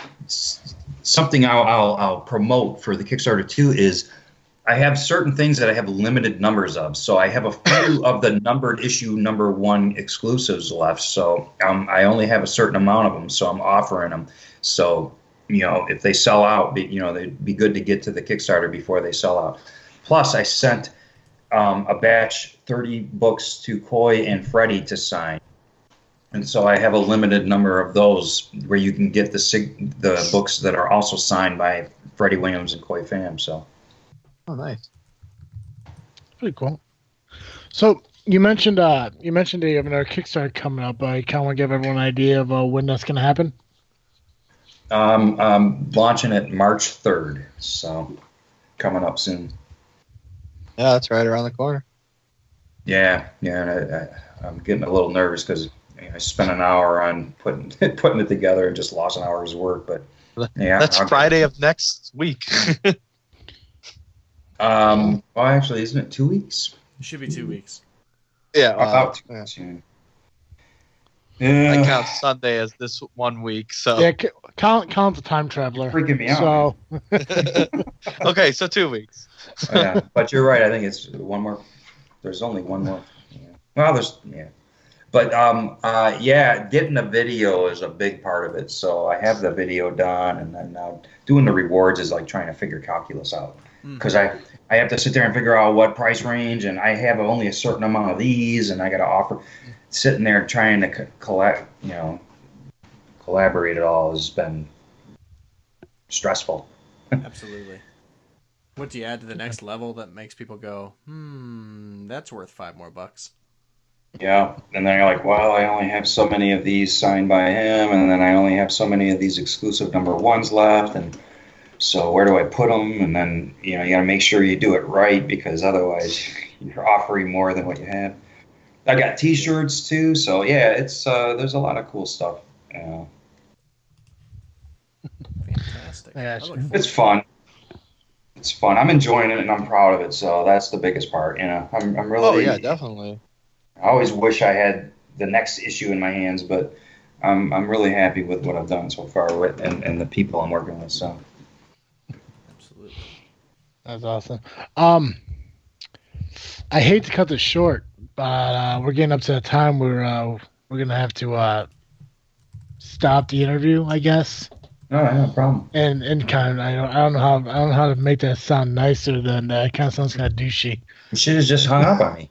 something I'll promote for the Kickstarter 2 is I have certain things that I have limited numbers of. So I have a few of the numbered issue number 1 exclusives left. So I only have a certain amount of them. So I'm offering them. So, if they sell out, they'd be good to get to the Kickstarter before they sell out. Plus, I sent a batch, 30 books to Coy and Freddie to sign. And so I have a limited number of those where you can get the books that are also signed by Freddie Williams and Coy Pham. So. Oh, nice. Pretty cool. So you mentioned that you have another Kickstarter coming up. I kind of want to give everyone an idea of when that's going to happen. Launching it March 3rd, so coming up soon. Yeah, that's right around the corner. Yeah, and I'm getting a little nervous because I spent an hour on putting it together and just lost an hour's work. But yeah, that's Friday of next week. Well, actually, isn't it 2 weeks? It should be 2 weeks. Yeah, about 2 weeks. Yeah. I count Sunday as this 1 week. So yeah, count the time traveler. Freaking me out. So okay, so 2 weeks. Yeah, but you're right. I think it's one more. There's only one more. Yeah. Well, but getting a video is a big part of it. So I have the video done, and then now doing the rewards is like trying to figure calculus out. Because I have to sit there and figure out what price range, and I have only a certain amount of these, and I got to offer. Sitting there trying to collaborate it all has been stressful. Absolutely. What do you add to the next level that makes people go, that's worth $5 more? Yeah, and then you're like, well, I only have so many of these signed by him, and then I only have so many of these exclusive number 1s left, and so where do I put them? And then, you got to make sure you do it right, because otherwise you're offering more than what you have. I got T-shirts too, so yeah, it's there's a lot of cool stuff. Fantastic. It's fun. It's fun. I'm enjoying it and I'm proud of it, so that's the biggest part. I'm really. Oh yeah, definitely. I always wish I had the next issue in my hands, but I'm really happy with what I've done so far with and the people I'm working with. So. Absolutely. That's awesome. I hate to cut this short, but we're getting up to the time where we're gonna have to stop the interview, I guess. Oh, no problem. And kind of, I don't know how to make that sound nicer than that. It kind of sounds kind of douchey. You should have just hung up on me.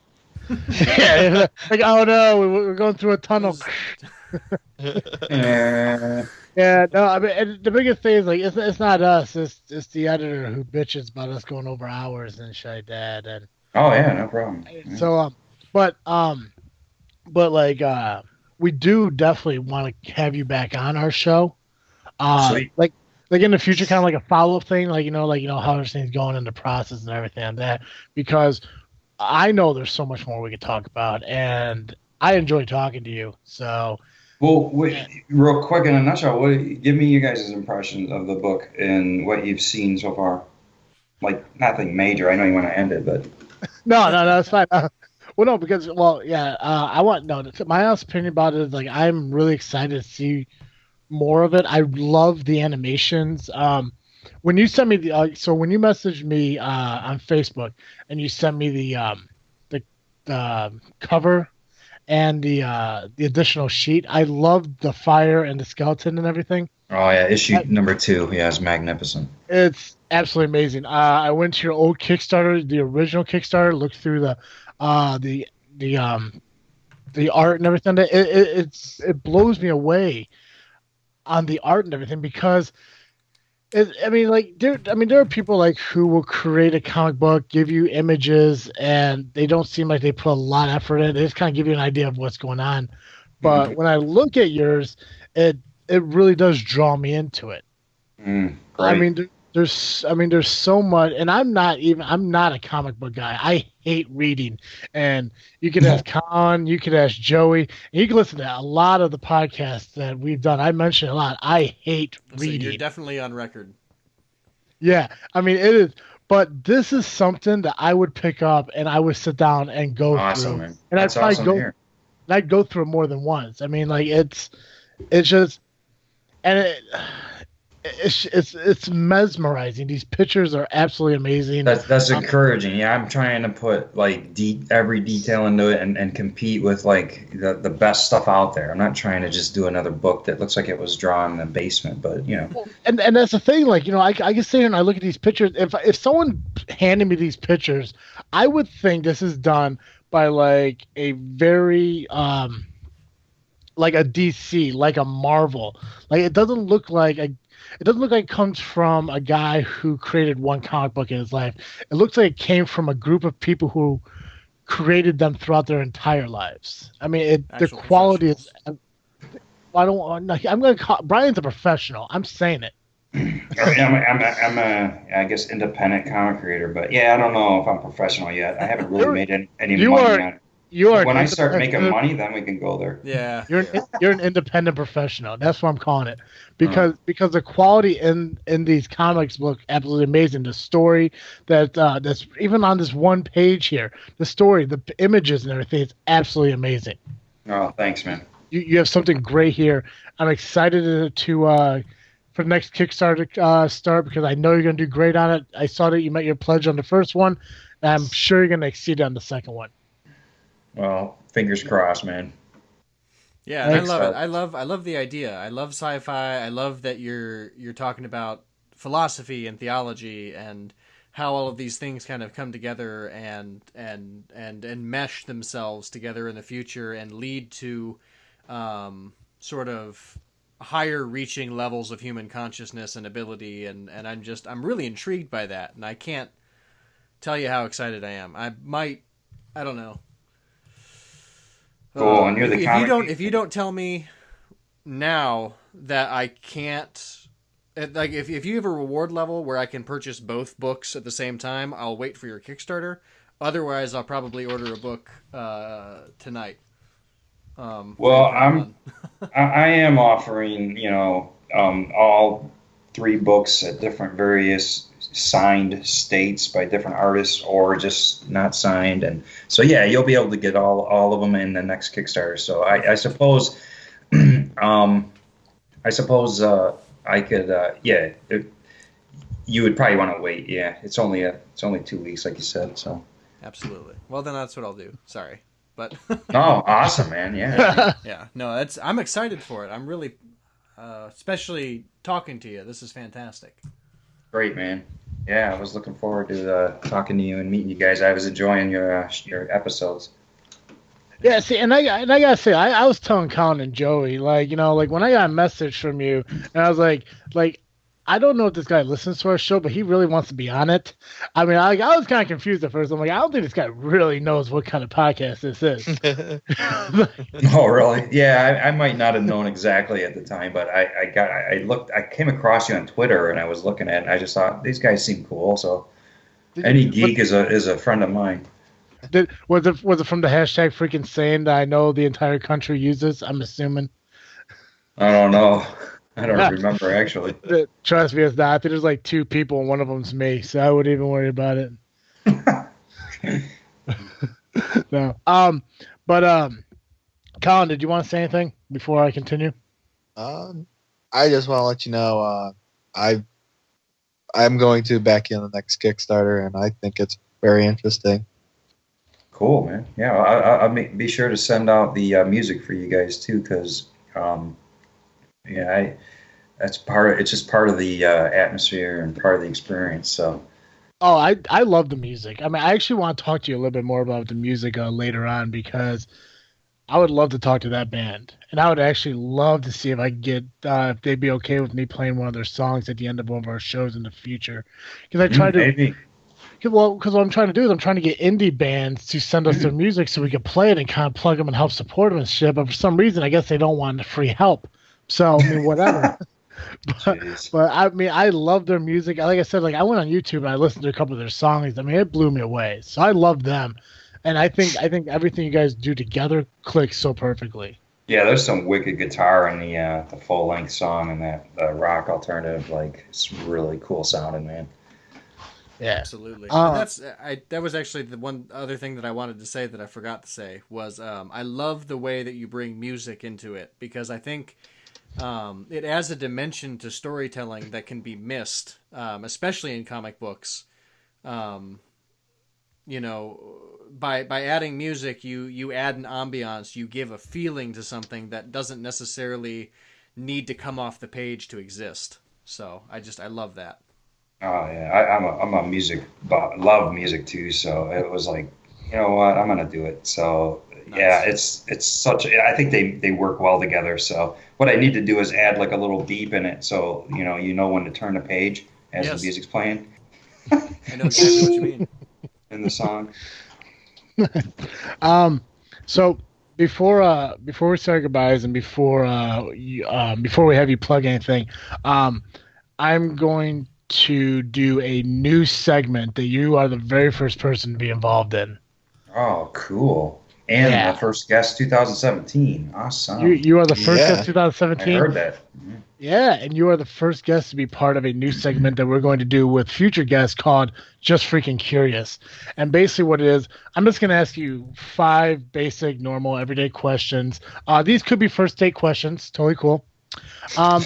Yeah, like, oh no, we're going through a tunnel. Yeah, no, I mean, and the biggest thing is like it's not us, it's the editor who bitches about us going over hours and shit like that. And oh yeah, no problem. So, but like we do definitely want to have you back on our show. Sweet. Like in the future, kind of like a follow-up thing, like how everything's going in the process and everything like that, because I know there's so much more we could talk about, and I enjoy talking to you. So, well, real quick in a nutshell, give me you guys' impression of the book and what you've seen so far. Like nothing major. I know you want to end it, but no, it's fine. Well, no, because I want my honest opinion about it is like I'm really excited to see more of it. I love the animations. When you sent me when you messaged me on Facebook and you sent me the cover and the additional sheet, I loved the fire and the skeleton and everything. Oh yeah, issue number 2, yeah, it's magnificent. It's absolutely amazing. I went to your old Kickstarter, the original Kickstarter, looked through the art and everything. It blows me away on the art and everything, because there are people like who will create a comic book, give you images, and they don't seem like they put a lot of effort in it. They just kind of give you an idea of what's going on. But when I look at yours, it really does draw me into it. Great. There's so much, and I'm not a comic book guy. I hate reading, and you could ask Con, you could ask Joey, and you can listen to a lot of the podcasts that we've done. I mentioned a lot. I hate reading. You're definitely on record. Yeah, I mean it is, but this is something that I would pick up and I would sit down and go through, man. and I'd go through it more than once. I mean, like it's just, and it's mesmerizing. These pictures are absolutely amazing. That's encouraging. Yeah, I'm trying to put like every detail into it and compete with like the best stuff out there. I'm not trying to just do another book that looks like it was drawn in the basement, but you know. Well, and that's the thing. Like, I can sit here and I look at these pictures. If someone handed me these pictures, I would think this is done by like a very like a DC, like a Marvel. Like it doesn't look like it comes from a guy who created one comic book in his life. It looks like it came from a group of people who created them throughout their entire lives. I mean, the quality is. I don't. I'm going to call Brian's a professional. I'm saying it. I'm a I guess independent comic creator, but yeah, I don't know if I'm professional yet. I haven't really made any money yet. When I start making money, then we can go there. Yeah, you're an independent professional. That's what I'm calling it, because the quality in these comics look absolutely amazing. The story that's even on this one page here, the story, the images and everything is absolutely amazing. Oh, thanks, man. You have something great here. I'm excited to for the next Kickstarter start because I know you're going to do great on it. I saw that you met your pledge on the first one, and I'm sure you're going to exceed it on the second one. Well, fingers crossed, man. Yeah, and I love it. I love the idea. I love sci-fi. I love that you're talking about philosophy and theology and how all of these things kind of come together and mesh themselves together in the future and lead to sort of higher reaching levels of human consciousness and ability, and I'm really intrigued by that, and I can't tell you how excited I am. I don't know. Cool. And you're the if you don't tell me now that I can't, like if you have a reward level where I can purchase both books at the same time, I'll wait for your Kickstarter. Otherwise, I'll probably order a book tonight. Well, I am offering, all 3 books at different various signed states by different artists or just not signed, and so yeah, you'll be able to get all of them in the next Kickstarter. So I suppose I could you would probably want to wait. Yeah, it's only 2 weeks, like you said. So absolutely. Well, then that's what I'll do. Sorry. But oh, awesome, man! Yeah, yeah. No, I'm excited for it. I'm really, especially talking to you. This is fantastic. Great, man. Yeah, I was looking forward to talking to you and meeting you guys. I was enjoying your episodes. Yeah, see, and I gotta say, I was telling Colin and Joey, like when I got a message from you, and I was like. I don't know if this guy listens to our show, but he really wants to be on it. I mean, I was kind of confused at first. I'm like, I don't think this guy really knows what kind of podcast this is. Oh, really? Yeah, I might not have known exactly at the time, but I came across you on Twitter, and I was looking at it, and I just thought, these guys seem cool, so any geek is a friend of mine. Was it from the hashtag freaking saying that I know the entire country uses? I'm assuming. I don't know. I don't remember, actually. Trust me, it's not. I think there's like 2 people, and one of them's me, so I wouldn't even worry about it. No. But Colin, did you want to say anything before I continue? I just want to let you know I'm going to back in the next Kickstarter, and I think it's very interesting. Cool, man. Yeah, I'll be sure to send out the music for you guys too, because it's just part of the atmosphere and part of the experience. So. Oh, I love the music. I mean, I actually want to talk to you a little bit more about the music later on, because I would love to talk to that band, and I would actually love to see if I could get if they'd be okay with me playing one of their songs at the end of one of our shows in the future. Because I try to. Maybe. Because what I'm trying to do is I'm trying to get indie bands to send us their music so we can play it and kind of plug them and help support them and shit. But for some reason, I guess they don't want free help. So, I mean, whatever. but I mean, I love their music. Like I said, I went on YouTube and I listened to a couple of their songs. I mean, it blew me away. So I love them. And I think everything you guys do together clicks so perfectly. Yeah, there's some wicked guitar in the full-length song, and that rock alternative. It's really cool sounding, man. Yeah, absolutely. That was actually the one other thing that I wanted to say that I forgot to say was I love the way that you bring music into it, because I think it adds a dimension to storytelling that can be missed, especially in comic books. You know, by adding music, you add an ambiance, you give a feeling to something that doesn't necessarily need to come off the page to exist. So I love that. Oh yeah, I'm a music love music too. So it was like, you know what, I'm gonna do it. So nice. Yeah, it's such. I think they work well together. So what I need to do is add like a little beep in it, so you know when to turn the page as the music's playing. I know exactly what you mean. In the song. So before we say goodbyes and before we have you plug anything, I'm going to do a new segment that you are the very first person to be involved in. Oh, cool. And the first guest 2017. Awesome. You are the first guest 2017. I heard that. Mm-hmm. Yeah, and you are the first guest to be part of a new segment that we're going to do with future guests called Just Freaking Curious. And basically what it is, I'm just going to ask you 5 basic, normal, everyday questions. These could be first date questions. Totally cool. And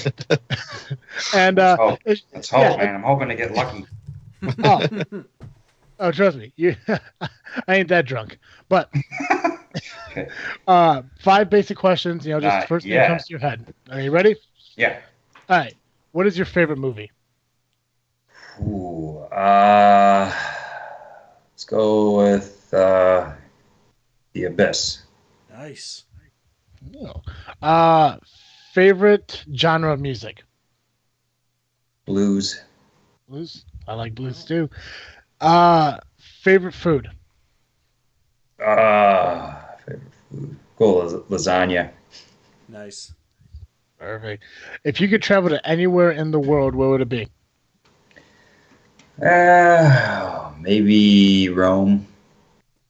let's hope, man. I'm hoping to get lucky. Oh, trust me, I ain't that drunk. But okay. 5 basic questions. You know, just the first thing that comes to your head. Are you ready? Yeah. All right. What is your favorite movie? Ooh, let's go with The Abyss. Nice. Favorite genre of music? Blues. Blues? I like blues too. Favorite food? Favorite food. Go lasagna. Nice. Perfect. If you could travel to anywhere in the world, where would it be? Maybe Rome.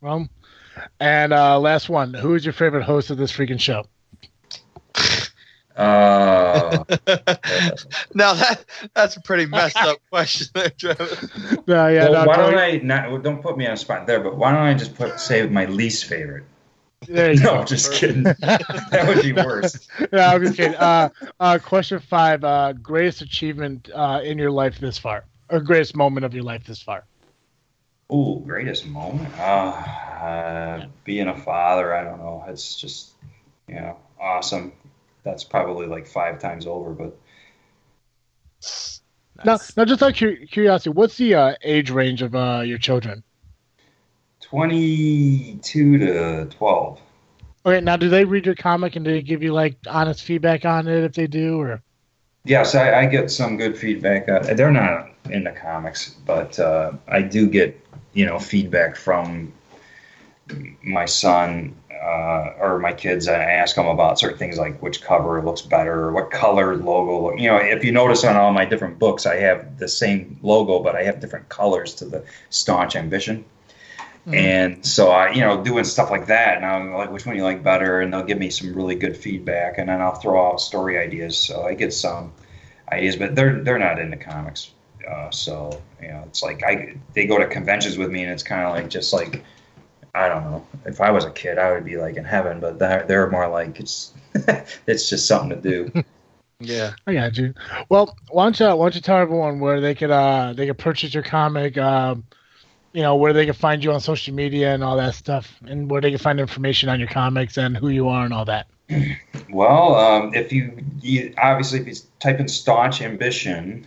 Rome. And last one. Who is your favorite host of This Freakin Show? Now that's a pretty messed up question there, Travis. Don't put me on a spot there, but why don't I just say my least favorite? No, just kidding. That would be worse. No, I'm just kidding. Question 5, greatest achievement in your life this far, or greatest moment of your life this far? Ooh, greatest moment? Being a father, I don't know. It's just, awesome. That's probably like 5 times over, but. Nice. Now, just out of curiosity, what's the age range of your children? 22 to 12. Okay, now do they read your comic and do they give you like honest feedback on it if they do, or? Yes, I get some good feedback. They're not into comics, but I do get feedback from my son or my kids. I ask them about certain things like which cover looks better, or what color logo. If you notice on all my different books, I have the same logo, but I have different colors to the Staunch Ambition. Mm-hmm. And so I, doing stuff like that, and I'm like, which one you like better? And they'll give me some really good feedback, and then I'll throw out story ideas. So I get some ideas, but they're not into comics. So it's like they go to conventions with me, and it's kind of like just like, I don't know. If I was a kid, I would be like in heaven, but they're more like it's it's just something to do. Yeah, I got you. Well, why don't you tell everyone where they could purchase your comic, where they can find you on social media and all that stuff, and where they can find information on your comics and who you are and all that. Well, if you type in Staunch Ambition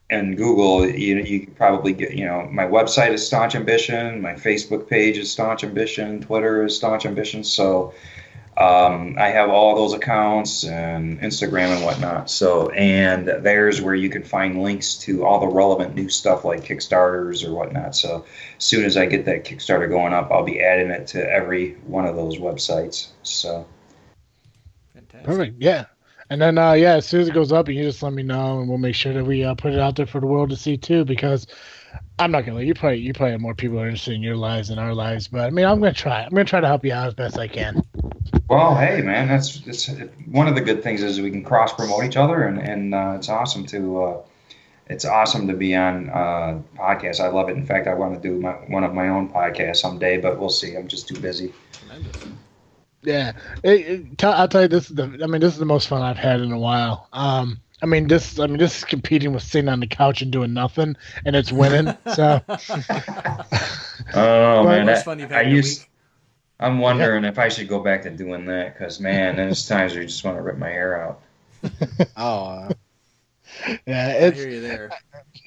in Google, you can probably get, my website is Staunch Ambition, my Facebook page is Staunch Ambition, Twitter is Staunch Ambition. So I have all those accounts and Instagram and whatnot. So, and there's where you can find links to all the relevant new stuff like Kickstarters or whatnot. So as soon as I get that Kickstarter going up, I'll be adding it to every one of those websites. So. Fantastic. Perfect. Yeah. And then, as soon as it goes up, you just let me know, and we'll make sure that we put it out there for the world to see too. Because I'm not gonna lie, you probably have more people interested in your lives than our lives. But I mean, I'm gonna try. I'm gonna try to help you out as best I can. Well, hey, man, that's one of the good things is we can cross promote each other, and it's awesome to be on podcasts. I love it. In fact, I want to do one of my own podcasts someday, but we'll see. I'm just too busy. Tremendous. Yeah, I'll tell you, this is the most fun I've had in a while. This is competing with sitting on the couch and doing nothing, and it's winning. So, man, most fun you've had in a week. I'm wondering if I should go back to doing that because, man, there's times where you just want to rip my hair out. Yeah, I hear you there.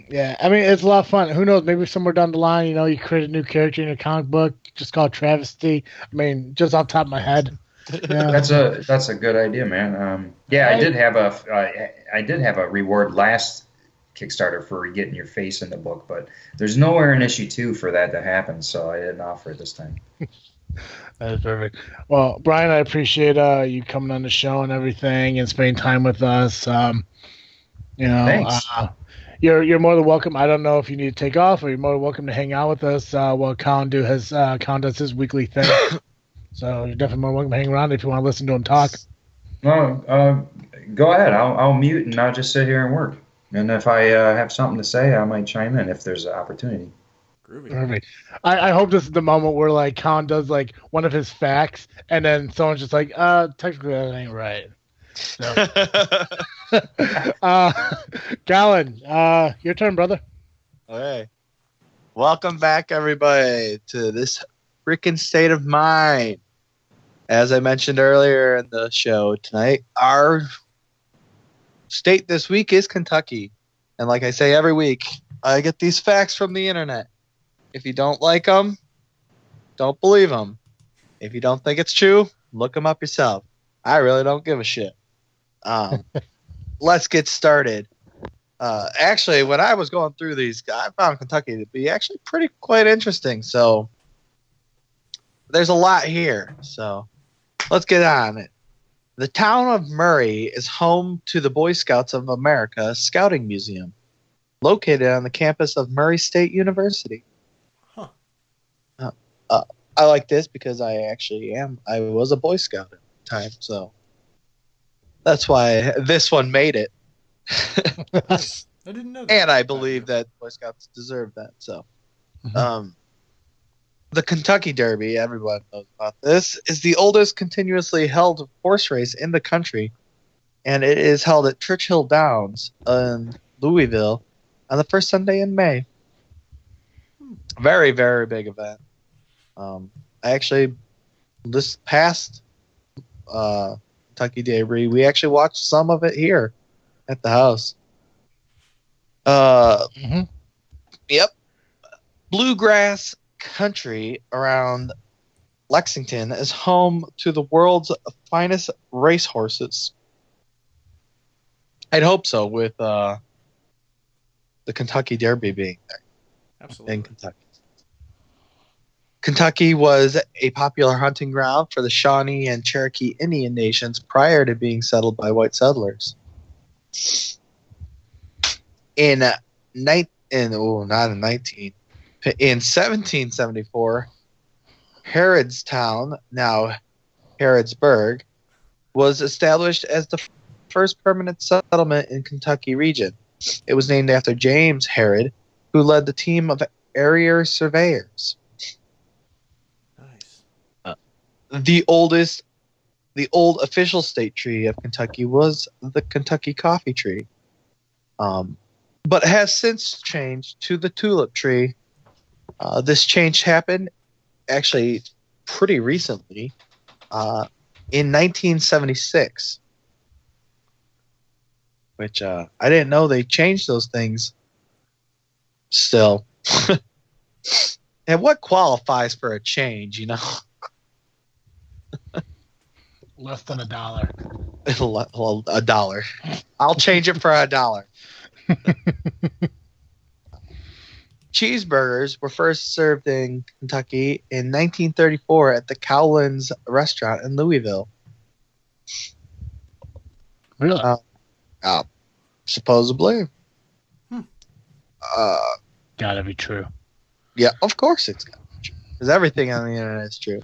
Yeah, it's a lot of fun. Who knows? Maybe somewhere down the line, you create a new character in your comic book, just called Travesty. Just off the top of my head. Yeah. That's a good idea, man. I did have a reward last Kickstarter for getting your face in the book, but there's nowhere in issue 2 for that to happen, so I didn't offer it this time. That is perfect. Well, Brian, I appreciate you coming on the show and everything and spending time with us. Thanks. You're more than welcome. I don't know if you need to take off, or you're more than welcome to hang out with us while Colin does his weekly thing. So you're definitely more welcome to hang around if you want to listen to him talk. No, go ahead. I'll mute and I'll just sit here and work. And if I have something to say, I might chime in if there's an opportunity. Groovy. Perfect. I hope this is the moment where like Colin does like one of his facts, and then someone's just like, technically that ain't right. So. Colin, your turn, brother. Okay. Welcome back, everybody, to This Freakin State of Mind. As I mentioned earlier in the show tonight, our state this week is Kentucky. And like I say every week, I get these facts from the internet. If you don't like them, don't believe them. If you don't think it's true, look them up yourself. I really don't give a shit. Let's get started. Actually, when I was going through these, I found Kentucky to be actually quite interesting. So there's a lot here. So let's get on it. The town of Murray is home to the Boy Scouts of America Scouting Museum, located on the campus of Murray State University. Huh. I like this because I was a Boy Scout at the time, so that's why this one made it. I didn't know that. And I believe that Boy Scouts deserve that. So, the Kentucky Derby, everyone knows about this, is the oldest continuously held horse race in the country, and it is held at Churchill Downs in Louisville on the first Sunday in May. Very, very big event. Actually, this past Kentucky Derby, we actually watched some of it here at the house. Yep. Bluegrass country around Lexington is home to the world's finest racehorses. I'd hope so with the Kentucky Derby being there. Absolutely. In Kentucky. Kentucky was a popular hunting ground for the Shawnee and Cherokee Indian nations prior to being settled by white settlers. In 1774, Harrodstown, now Harrodsburg, was established as the first permanent settlement in Kentucky region. It was named after James Harrod, who led the team of area surveyors. Nice. The old official state tree of Kentucky was the Kentucky coffee tree, but has since changed to the tulip tree. This change happened actually pretty recently, in 1976, which I didn't know they changed those things still. And what qualifies for a change, Less than $1. Well, $1. I'll change it for $1. Cheeseburgers were first served in Kentucky in 1934 at the Cowlands restaurant in Louisville. Really? Supposedly. Gotta be true. Yeah, of course it's gotta be true. Because everything on the internet is true.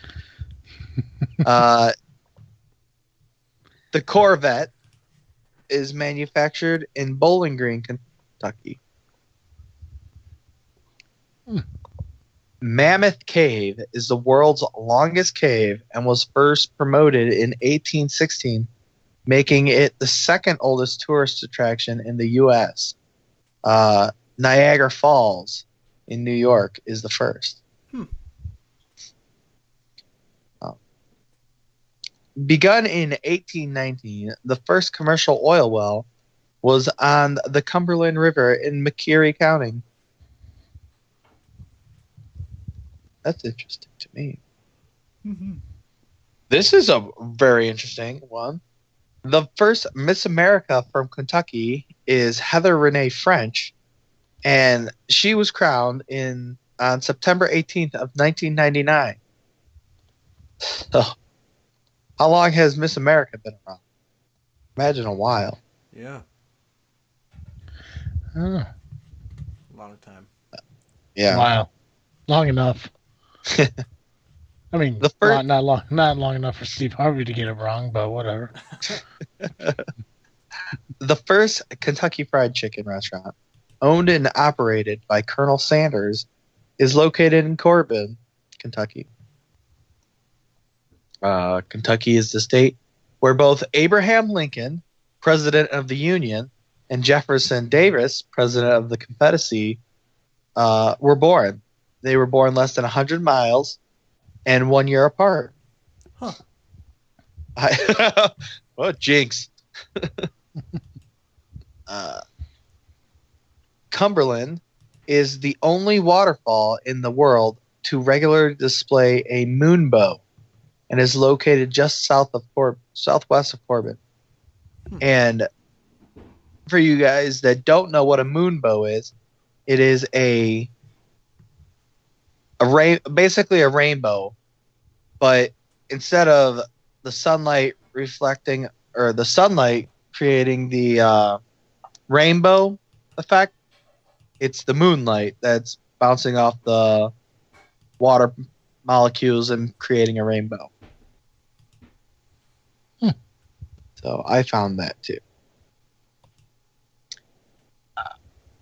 The Corvette is manufactured in Bowling Green, Kentucky. Mammoth Cave is the world's longest cave and was first promoted in 1816, making it the second oldest tourist attraction in the U.S. Niagara Falls in New York is the first. Begun in 1819, the first commercial oil well was on the Cumberland River in McCreary County. That's interesting to me. Mm-hmm. This is a very interesting one. The first Miss America from Kentucky is Heather Renee French, and she was crowned on September 18th of 1999. So, how long has Miss America been around? Imagine a while. Yeah. A long time. Yeah. Wow. Long enough. I mean, the first, not long enough for Steve Harvey to get it wrong, but whatever. The first Kentucky Fried Chicken restaurant, owned and operated by Colonel Sanders, is located in Corbin, Kentucky. Kentucky is the state where both Abraham Lincoln, President of the Union, and Jefferson Davis, President of the Confederacy, were born. They were born less than 100 miles and 1 year apart. Huh. What jinx. Cumberland is the only waterfall in the world to regularly display a moonbow, and is located just southwest of Corbin. And for you guys that don't know what a moonbow is, it is basically a rainbow, but instead of the sunlight reflecting or the sunlight creating the rainbow effect, it's the moonlight that's bouncing off the water molecules and creating a rainbow. So I found that too.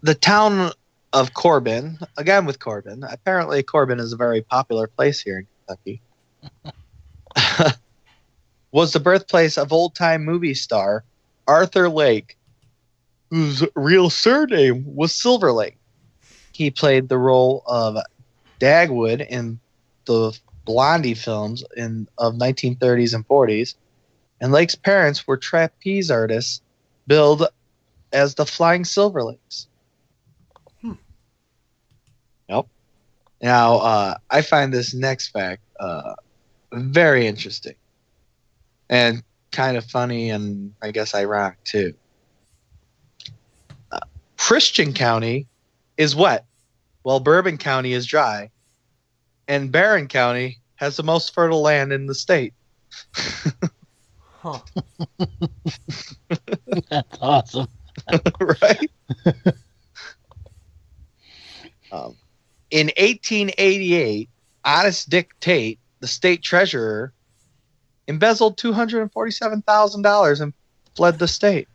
The town of Corbin, again with Corbin, apparently Corbin is a very popular place here in Kentucky, was the birthplace of old-time movie star Arthur Lake, whose real surname was Silver Lake. He played the role of Dagwood in the Blondie films of 1930s and 40s, and Lake's parents were trapeze artists billed as the Flying Silver Lakes. Yep. Now, I find this next fact very interesting and kind of funny and I guess ironic too. Christian County is wet, while Bourbon County is dry, and Barron County has the most fertile land in the state. Huh. That's awesome. Right? In 1888, Honest Dick Tate, the state treasurer, embezzled $247,000 and fled the state.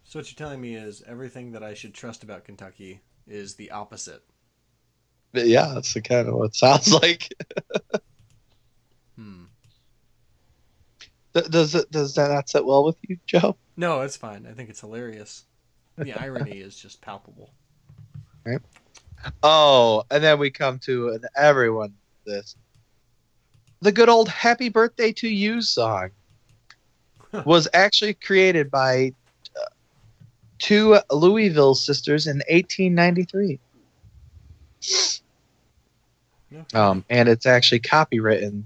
So what you're telling me is everything that I should trust about Kentucky is the opposite. But yeah, that's the kind of what it sounds like. Does that not sit well with you, Joe? No, it's fine. I think it's hilarious. The irony is just palpable. Right. Oh, and then we come to everyone this. The good old Happy Birthday to You song was actually created by two Louisville sisters in 1893. Okay. And it's actually copywritten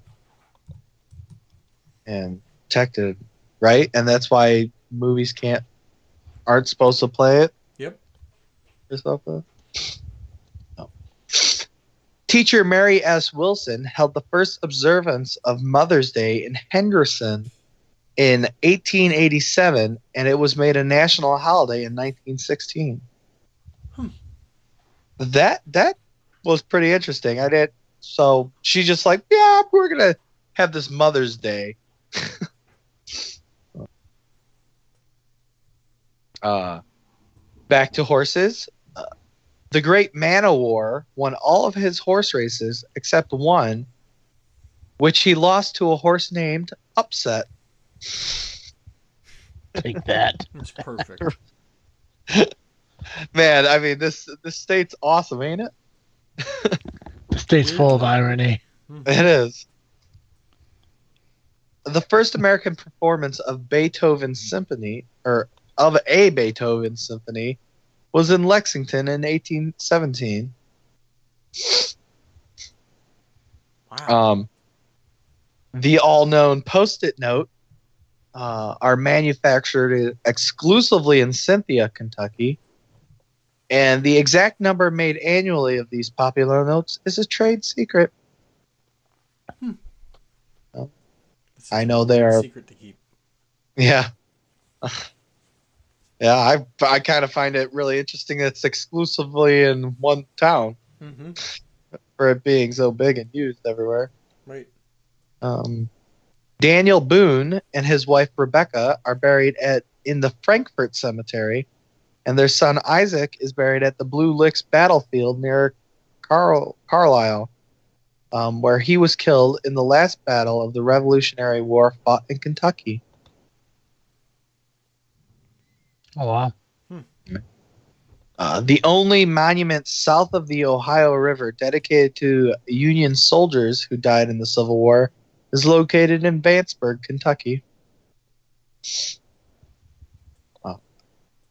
and protected, right? And that's why movies aren't supposed to play it. Yep. No. Teacher Mary S. Wilson held the first observance of Mother's Day in Henderson in 1887, and it was made a national holiday in 1916. That was pretty interesting. So she just like, yeah, we're gonna have this Mother's Day. Back to horses. The great Man o' War won all of his horse races except one, which he lost to a horse named Upset. Take that. That's perfect. Man, I mean, this state's awesome, ain't it? The state's full of irony. It is. The first American performance of Beethoven's symphony, or of a Beethoven symphony, was in Lexington in 1817. Wow. The all-known Post-it note are manufactured exclusively in Cynthia, Kentucky, and the exact number made annually of these popular notes is a trade secret. Well, I know they are secret to keep. Yeah. Yeah, I kind of find it really interesting that it's exclusively in one town for it being so big and used everywhere. Right. Daniel Boone and his wife Rebecca are buried in the Frankfort Cemetery, and their son Isaac is buried at the Blue Licks battlefield near Carlisle, where he was killed in the last battle of the Revolutionary War fought in Kentucky. Oh, wow. The only monument south of the Ohio River dedicated to Union soldiers who died in the Civil War is located in Vanceburg, Kentucky.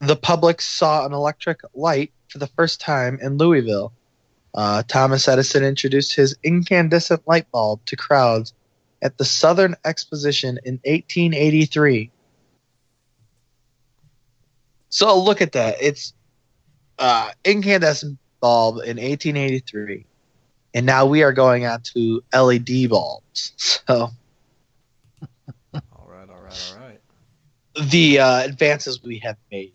The public saw an electric light for the first time in Louisville. Thomas Edison introduced his incandescent light bulb to crowds at the Southern Exposition in 1883. So look at that. It's incandescent bulb in 1883. And now we are going on to LED bulbs. So All right. the advances we have made.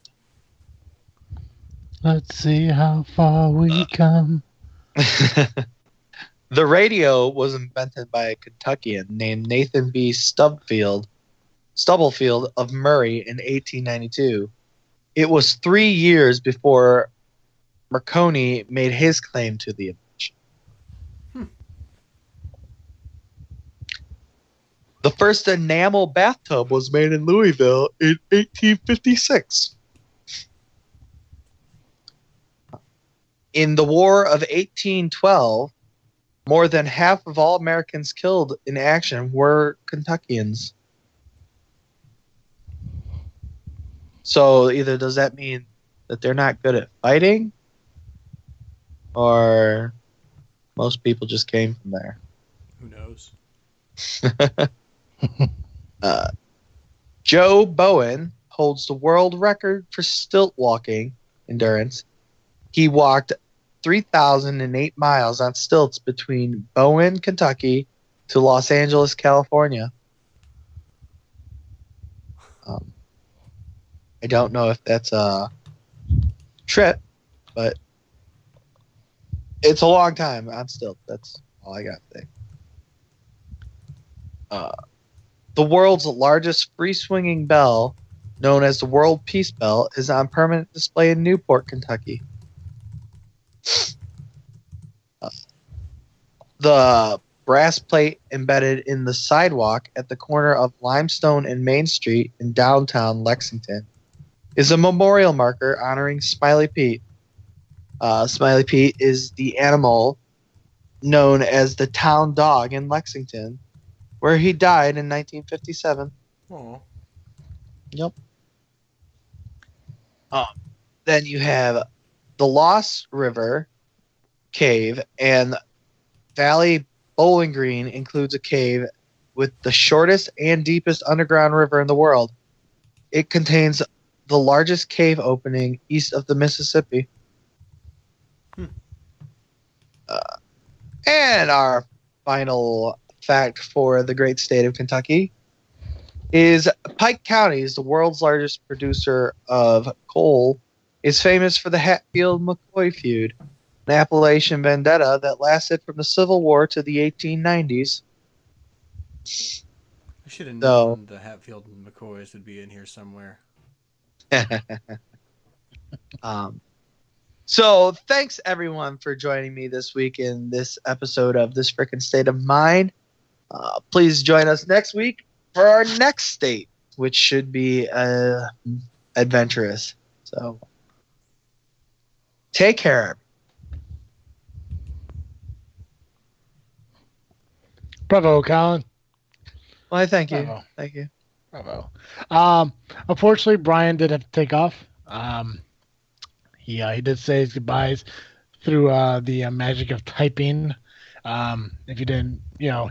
Let's see how far we come. The radio was invented by a Kentuckian named Nathan B. Stubblefield of Murray in 1892. It was 3 years before Marconi made his claim to the invention. The first enamel bathtub was made in Louisville in 1856. In the War of 1812, more than half of all Americans killed in action were Kentuckians. So either does that mean that they're not good at fighting, or most people just came from there? Who knows? Joe Bowen holds the world record for stilt walking endurance. He walked 3,008 miles on stilts between Bowen, Kentucky, to Los Angeles, California. I don't know if that's a trip, but it's a long time on stilts. That's all I got to say. The world's largest free-swinging bell, known as the World Peace Bell, is on permanent display in Newport, Kentucky. The brass plate embedded in the sidewalk at the corner of Limestone and Main Street in downtown Lexington is a memorial marker honoring Smiley Pete. Smiley Pete is the animal known as the town dog in Lexington, where he died in 1957. Oh. Yep. Then you have the Lost River Cave, and Valley Bowling Green includes a cave with the shortest and deepest underground river in the world. It contains the largest cave opening east of the Mississippi. And our final fact for the great state of Kentucky is Pike County is the world's largest producer of coal, is famous for the Hatfield-McCoy feud, an Appalachian vendetta that lasted from the Civil War to the 1890s. I should have known the Hatfield and McCoys would be in here somewhere. So thanks everyone for joining me this week in this episode of This Freakin' State of Mind. Please join us next week for our next state, which should be adventurous. So take care. Bravo, Colin. Well, thank you. Bravo. Thank you. Bravo. Unfortunately, Brian did have to take off. He did say his goodbyes through the magic of typing. If you didn't,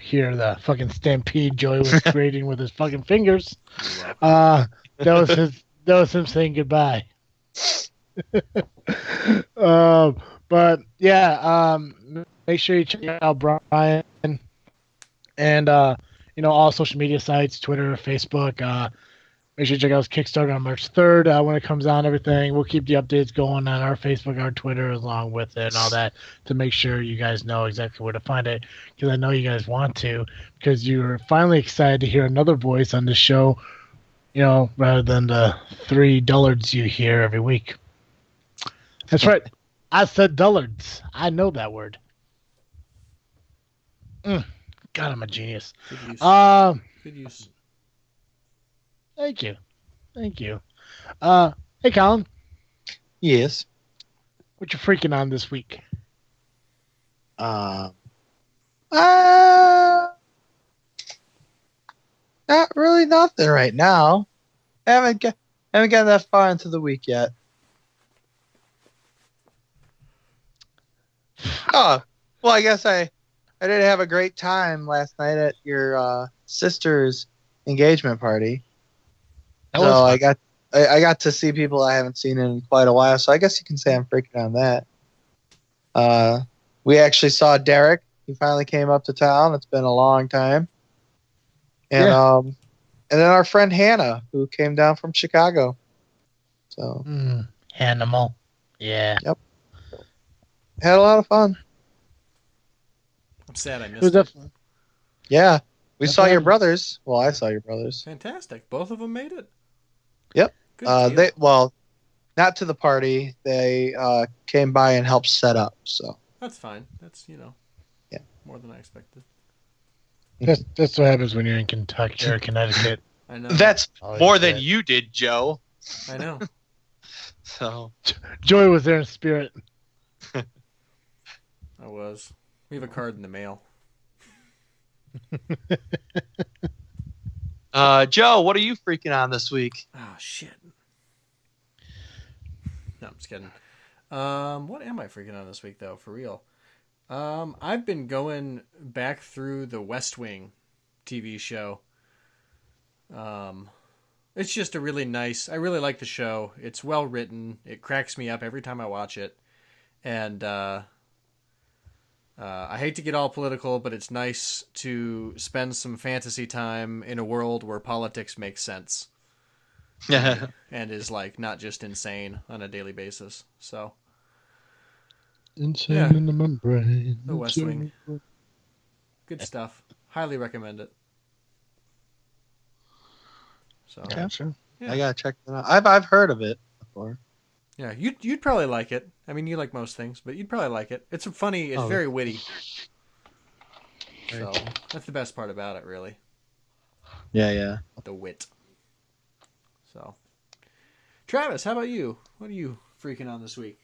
hear the fucking stampede Joey was creating with his fucking fingers, that was him saying goodbye. But yeah, make sure you check out Brian and all social media sites, Twitter, Facebook. Make sure you check out his Kickstarter on March 3rd when it comes out and everything. We'll keep the updates going on our Facebook, our Twitter, along with it and all that to make sure you guys know exactly where to find it, because I know you guys want to, because you're finally excited to hear another voice on the show, rather than the 3 dullards you hear every week. That's right. I said dullards. I know that word. God, I'm a genius. Good use. Good use. Thank you. Hey, Colin. Yes. What you freaking on this week? Not really nothing right now. I haven't gotten that far into the week yet. Oh, well, I guess I did have a great time last night at your sister's engagement party. So I got to see people I haven't seen in quite a while. So I guess you can say I'm freaking on that. We actually saw Derek. He finally came up to town. It's been a long time. And and then our friend Hannah, who came down from Chicago. So Animal. Yeah. Yep. Had a lot of fun. I'm sad I missed it. Yeah. We saw your brothers. Well, I saw your brothers. Fantastic. Both of them made it. Yep. Good deal. Not to the party. They came by and helped set up. So that's fine. That's more than I expected. That's what happens when you're in Kentucky or Connecticut. I know. That's more than you did, Joe. I know. So Joey was there in spirit. I was. We have a card in the mail. Joe, what are you freaking on this week? Oh shit. No, I'm just kidding. What am I freaking on this week though, for real? I've been going back through the West Wing TV show. It's just a really nice, I really like the show. It's well written. It cracks me up every time I watch it. And I hate to get all political, but it's nice to spend some fantasy time in a world where politics makes sense. And is not just insane on a daily basis. So insane in the membrane. The West Wing. Good stuff. Highly recommend it. So gotcha. I gotta check that out. I've heard of it before. Yeah, you'd probably like it. I mean, you like most things, but you'd probably like it. It's funny. It's very witty. So that's the best part about it, really. Yeah. The wit. So, Travis, how about you? What are you freaking on this week?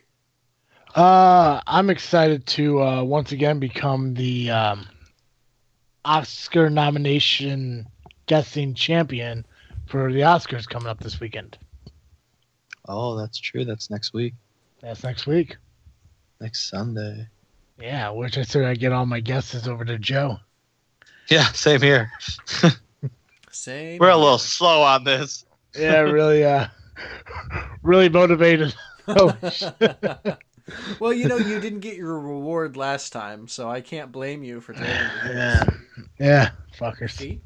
I'm excited to once again become the Oscar nomination guessing champion for the Oscars coming up this weekend. Oh, that's true. That's next week. That's next week. Next Sunday. Yeah, which I said I get all my guesses over to Joe. Yeah, same here. Same. We're a little slow on this. Yeah, really, really motivated. Oh, well, you didn't get your reward last time, so I can't blame you for taking it. Yeah, fuckers. See?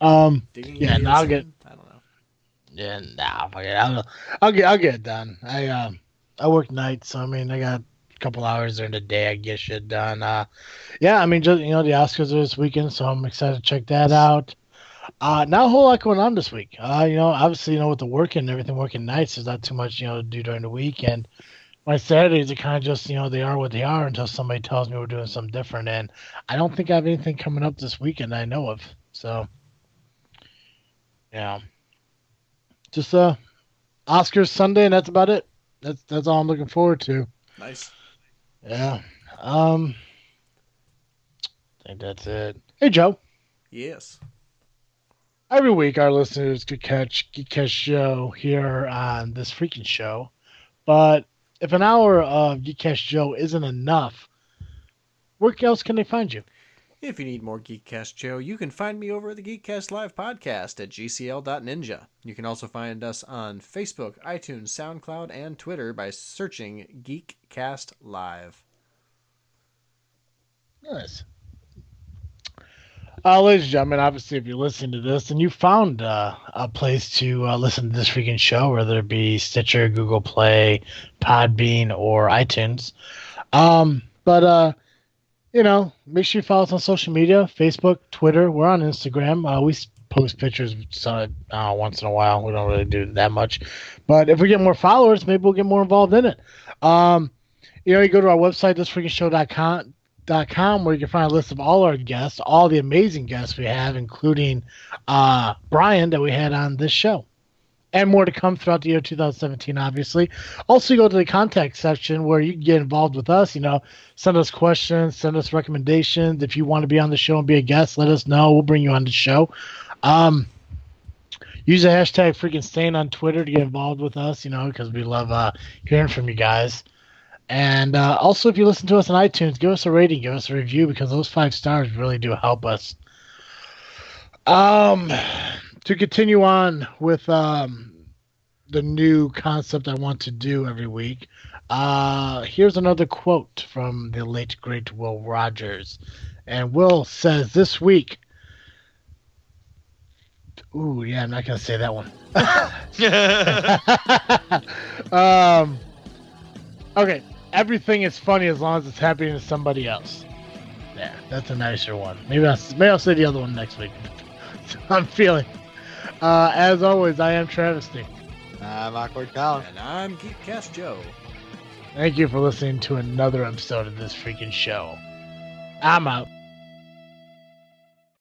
Yeah, now I'll get. I don't know. Yeah, fuck it. I'll get it done. I work nights, so I mean, I got a couple hours during the day. I get shit done. Yeah, I mean, just the Oscars are this weekend, so I'm excited to check that out. Not a whole lot going on this week. Obviously, with the working and everything, working nights, there's not too much, to do during the weekend. my Saturdays are kind of just, they are what they are until somebody tells me we're doing something different. And I don't think I have anything coming up this weekend I know of. So, yeah. Just Oscars Sunday, and that's about it. That's all I'm looking forward to. Nice. Yeah. I think that's it. Hey, Joe. Yes. Every week, our listeners could catch Geek Cast Show here on This Freakin Show. But if an hour of Geek Cast Show isn't enough, where else can they find you? If you need more Geek Cast Show, you can find me over at the Geek Cast Live podcast at gcl.ninja. You can also find us on Facebook, iTunes, SoundCloud, and Twitter by searching Geek Cast Live. Nice. Ladies and gentlemen, obviously, if you're listening to this and you found a place to listen to This Freakin Show, whether it be Stitcher, Google Play, Podbean, or iTunes, make sure you follow us on social media, Facebook, Twitter. We're on Instagram. We post pictures once in a while. We don't really do that much. But if we get more followers, maybe we'll get more involved in it. You go to our website, thisfreakinshow.com, where you can find a list of all our guests, all the amazing guests we have, including Brian that we had on this show. And more to come throughout the year 2017, obviously. Also, you go to the contact section where you can get involved with us. Send us questions, send us recommendations. If you want to be on the show and be a guest, let us know. We'll bring you on the show. Use the hashtag FreakinStain on Twitter to get involved with us, because we love hearing from you guys. And also, if you listen to us on iTunes, give us a rating, give us a review, because those 5 stars really do help us. To continue on with the new concept I want to do every week, here's another quote from the late, great Will Rogers. And Will says this week... Ooh, yeah, I'm not going to say that one. Okay, everything is funny as long as it's happening to somebody else. Yeah, that's a nicer one. Maybe I'll say the other one next week. I'm feeling. As always, I am Travesty. I'm Awkward Colin. And I'm Geek Cast Joe. Thank you for listening to another episode of This Freakin Show. I'm out.